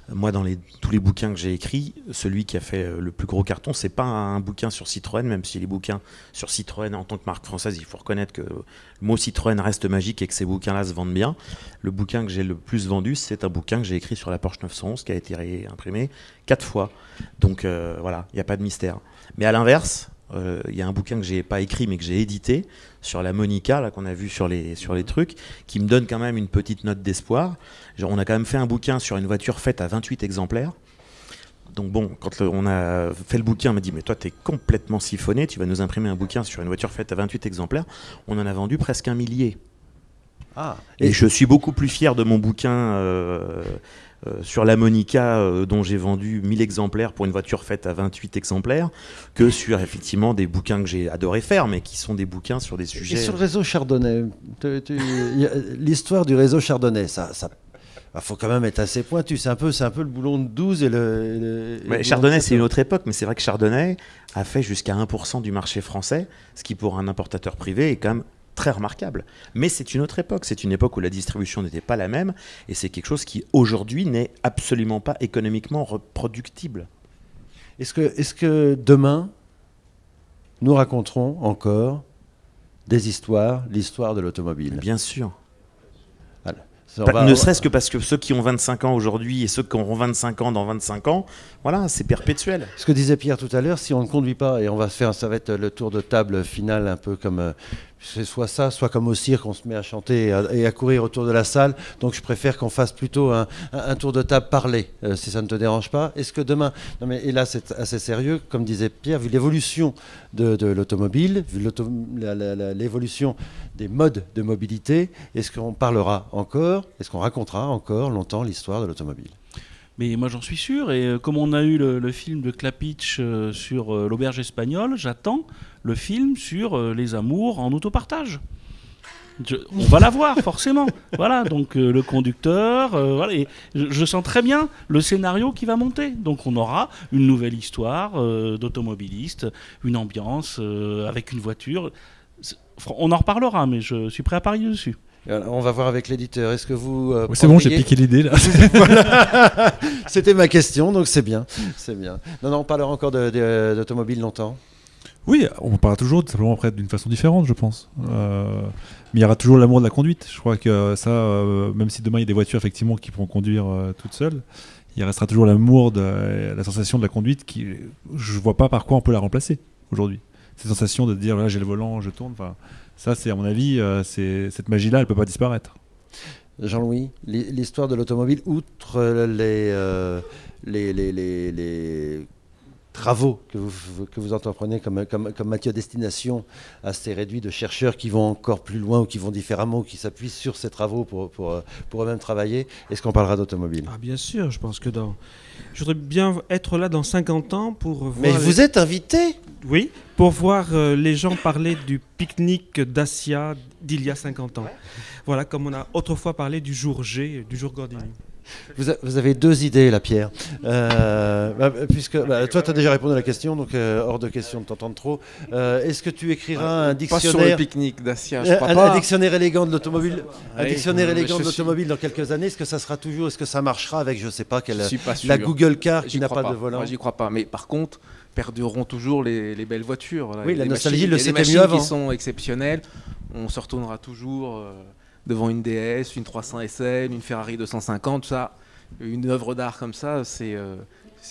Moi, dans tous les bouquins que j'ai écrits, celui qui a fait le plus gros carton, c'est pas un bouquin sur Citroën, même si les bouquins sur Citroën en tant que marque française, il faut reconnaître que le mot Citroën reste magique et que ces bouquins-là se vendent bien. Le bouquin que j'ai le plus vendu, c'est un bouquin que j'ai écrit sur la Porsche 911, qui a été réimprimé 4 fois. Donc voilà, il n'y a pas de mystère. Mais à l'inverse, il y a un bouquin que j'ai pas écrit mais que j'ai édité sur la Monica là qu'on a vu sur les trucs, qui me donne quand même une petite note d'espoir. On a quand même fait un bouquin sur une voiture faite à 28 exemplaires. Donc bon, quand on a fait le bouquin, on m'a dit mais toi t'es complètement siphonné, tu vas nous imprimer un bouquin sur une voiture faite à 28 exemplaires. On en a vendu presque 1 millier. Et je suis beaucoup plus fier de mon bouquin sur la Monica dont j'ai vendu 1000 exemplaires pour une voiture faite à 28 exemplaires que sur effectivement des bouquins que j'ai adoré faire mais qui sont des bouquins sur des sujets... Et sur le réseau Chardonnay, l'histoire du réseau Chardonnay, ça faut quand même être assez pointu. C'est un peu le boulon de 12 et Chardonnay, c'est une autre époque, mais c'est vrai que Chardonnay a fait jusqu'à 1% du marché français, ce qui pour un importateur privé est quand même très remarquable. Mais c'est une autre époque. C'est une époque où la distribution n'était pas la même et c'est quelque chose qui aujourd'hui n'est absolument pas économiquement reproductible. Est-ce que demain, nous raconterons encore des histoires, l'histoire de l'automobile? Bien sûr. Ne serait-ce que parce que ceux qui ont 25 ans aujourd'hui et ceux qui auront 25 ans dans 25 ans, voilà, c'est perpétuel. Ce que disait Pierre tout à l'heure, si on ne conduit pas, et ça va être le tour de table final, un peu comme, c'est soit ça, soit comme au cirque, on se met à chanter et à courir autour de la salle. Donc je préfère qu'on fasse plutôt un tour de table parlé, si ça ne te dérange pas. Est-ce que demain, et là c'est assez sérieux, comme disait Pierre, vu l'évolution de l'automobile, vu l'évolution des modes de mobilité, est-ce qu'on parlera encore, est-ce qu'on racontera encore longtemps l'histoire de l'automobile ? Mais moi j'en suis sûr, et comme on a eu le film de Klapitsch sur l'auberge espagnole, j'attends le film sur les amours en autopartage. On va la voir forcément. Voilà, donc le conducteur, voilà, et je sens très bien le scénario qui va monter. Donc on aura une nouvelle histoire d'automobiliste, une ambiance avec une voiture. On en reparlera, mais je suis prêt à parier dessus. On va voir avec l'éditeur. Est-ce que vous c'est bon, j'ai piqué l'idée là. Voilà. C'était ma question, donc c'est bien. C'est bien. Non, on parlera encore d'automobile longtemps. Oui, on parlera toujours simplement après d'une façon différente, je pense. Mais il y aura toujours l'amour de la conduite. Je crois que ça, même si demain il y a des voitures effectivement qui pourront conduire toutes seules, il restera toujours l'amour de la sensation de la conduite qui, je vois pas par quoi on peut la remplacer aujourd'hui. Cette sensation de dire là j'ai le volant, je tourne. Enfin, ça c'est à mon avis, cette magie-là, elle peut pas disparaître. Jean-Louis, l'histoire de l'automobile, outre les travaux que vous entreprenez comme Mathieu Destination, assez réduit de chercheurs qui vont encore plus loin ou qui vont différemment ou qui s'appuient sur ces travaux pour eux-mêmes travailler, est-ce qu'on parlera d'automobile ? Bien sûr, je pense que je voudrais bien être là dans 50 ans pour voir... Mais vous êtes invité ? Oui, pour voir les gens parler du pique-nique Dacia d'il y a 50 ans. Voilà, comme on a autrefois parlé du jour G, du jour Gordini. Vous avez deux idées là, Pierre. Puisque toi, tu as déjà répondu à la question, donc hors de question de t'entendre trop. Est-ce que tu écriras un dictionnaire... Pas sur le pique-nique Dacia, je crois pas. Un dictionnaire élégant de l'automobile, élégant de l'automobile dans quelques années. Est-ce que ça sera toujours, est-ce que ça marchera avec, je sais pas, la Google Car qui n'a pas de volant? Moi, j'y crois pas. Mais par contre, perdureront toujours les belles voitures. Voilà. Oui, la nostalgie, le c'était mieux avant. Qui sont exceptionnelles. On se retournera toujours devant une DS, une 300 SL, une Ferrari 250, tout ça. Une œuvre d'art comme ça, c'est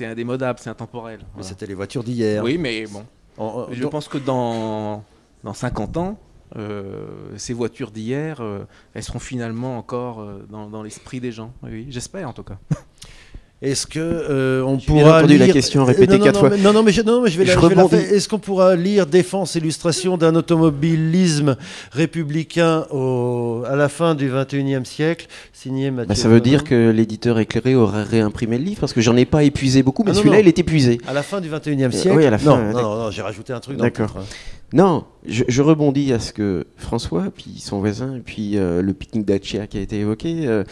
indémodable, c'est intemporel. Mais voilà. C'était les voitures d'hier. Oui, mais bon. Je pense que dans 50 ans, ces voitures d'hier, elles seront finalement encore dans l'esprit des gens. Oui, j'espère en tout cas. Est-ce que on pourra entendu la question répétée 4 fois. Non, mais je vais la faire. Est-ce qu'on pourra lire Défense, illustration d'un automobilisme républicain à la fin du XXIe siècle, signé Mathieu? Ça veut dire que l'éditeur éclairé aurait réimprimé le livre, parce que j'en ai pas épuisé beaucoup, mais celui-là, il est épuisé. À la fin du XXIe siècle. Oui, à la fin. Non, j'ai rajouté un truc dans D'accord. le titre. Non, je rebondis à ce que François, puis son voisin, et puis le pique-nique Dacia qui a été évoqué,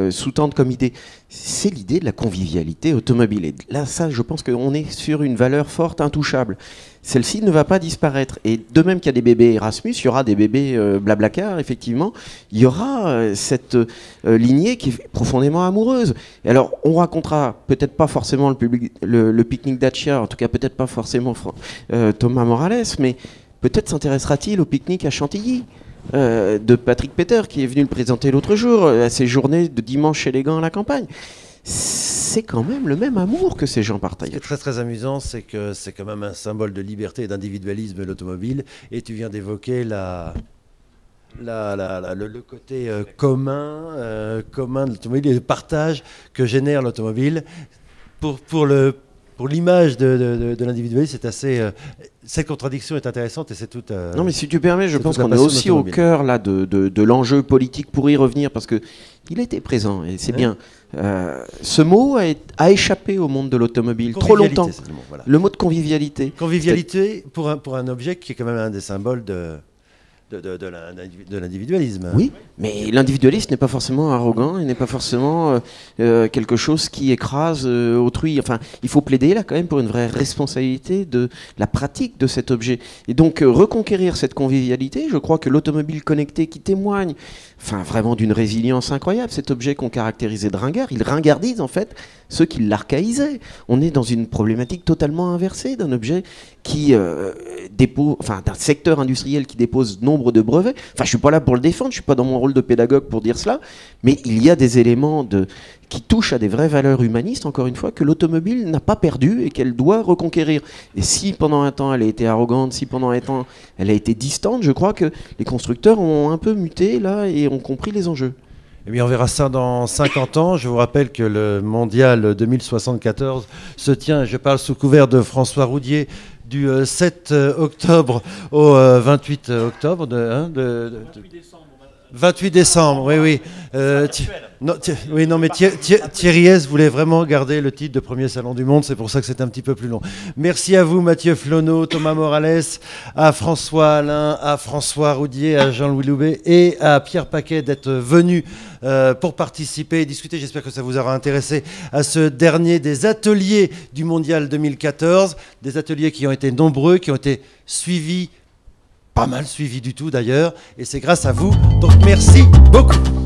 sous-tendent comme idée. C'est l'idée de la convivialité automobile. Et là, ça, je pense qu'on est sur une valeur forte, intouchable. Celle-ci ne va pas disparaître. Et de même qu'il y a des bébés Erasmus, il y aura des bébés Blablacar, effectivement. Il y aura cette lignée qui est profondément amoureuse. Et alors, on racontera peut-être pas forcément le pique-nique Dacia, en tout cas peut-être pas forcément Thomas Morales, mais peut-être s'intéressera-t-il au pique-nique à Chantilly de Patrick Peter, qui est venu le présenter l'autre jour, à ces journées de dimanche élégant à la campagne. C'est quand même le même amour que ces gens partagent. Ce qui est très très amusant, c'est que c'est quand même un symbole de liberté et d'individualisme, l'automobile, et tu viens d'évoquer le côté commun de l'automobile et le partage que génère l'automobile. Pour l'image de l'individualisme, c'est assez... cette contradiction est intéressante et c'est toute... non, mais si tu permets, je pense qu'on est aussi au cœur là, de l'enjeu politique pour y revenir, parce qu'il était présent, et c'est bien. Ce mot a échappé au monde de l'automobile trop longtemps. Voilà. Le mot de convivialité. Convivialité pour un objet qui est quand même un des symboles de l'individualisme. Oui, mais l'individualisme n'est pas forcément arrogant, il n'est pas forcément quelque chose qui écrase autrui. Enfin, il faut plaider là quand même pour une vraie responsabilité de la pratique de cet objet. Et donc reconquérir cette convivialité, je crois que l'automobile connectée qui témoigne enfin vraiment d'une résilience incroyable. Cet objet qu'on caractérisait de ringard, il ringardise en fait ceux qui l'archaïsaient. On est dans une problématique totalement inversée d'un objet qui dépose, enfin d'un secteur industriel qui dépose nombre de brevets. Enfin, je suis pas là pour le défendre, je suis pas dans mon rôle de pédagogue pour dire cela, mais il y a des éléments qui touchent à des vraies valeurs humanistes, encore une fois, que l'automobile n'a pas perdu et qu'elle doit reconquérir. Et si pendant un temps elle a été arrogante, si pendant un temps elle a été distante, je crois que les constructeurs ont un peu muté là et ont compris les enjeux. Eh bien, on verra ça dans 50 ans. Je vous rappelle que le mondial 2074 se tient, je parle sous couvert de François Roudier, du 7 octobre au 28 octobre. 28 décembre, oui, oui. Mais Thierry S voulait vraiment garder le titre de premier salon du monde, c'est pour ça que c'est un petit peu plus long. Merci à vous, Mathieu Flonneau, Thomas Morales, à François Alain, à François Roudier, à Jean-Louis Loubet et à Pierre Paquet d'être venus pour participer et discuter. J'espère que ça vous aura intéressé à ce dernier des ateliers du Mondial 2014, des ateliers qui ont été nombreux, qui ont été suivis, pas mal suivis du tout d'ailleurs, et c'est grâce à vous. Donc merci beaucoup.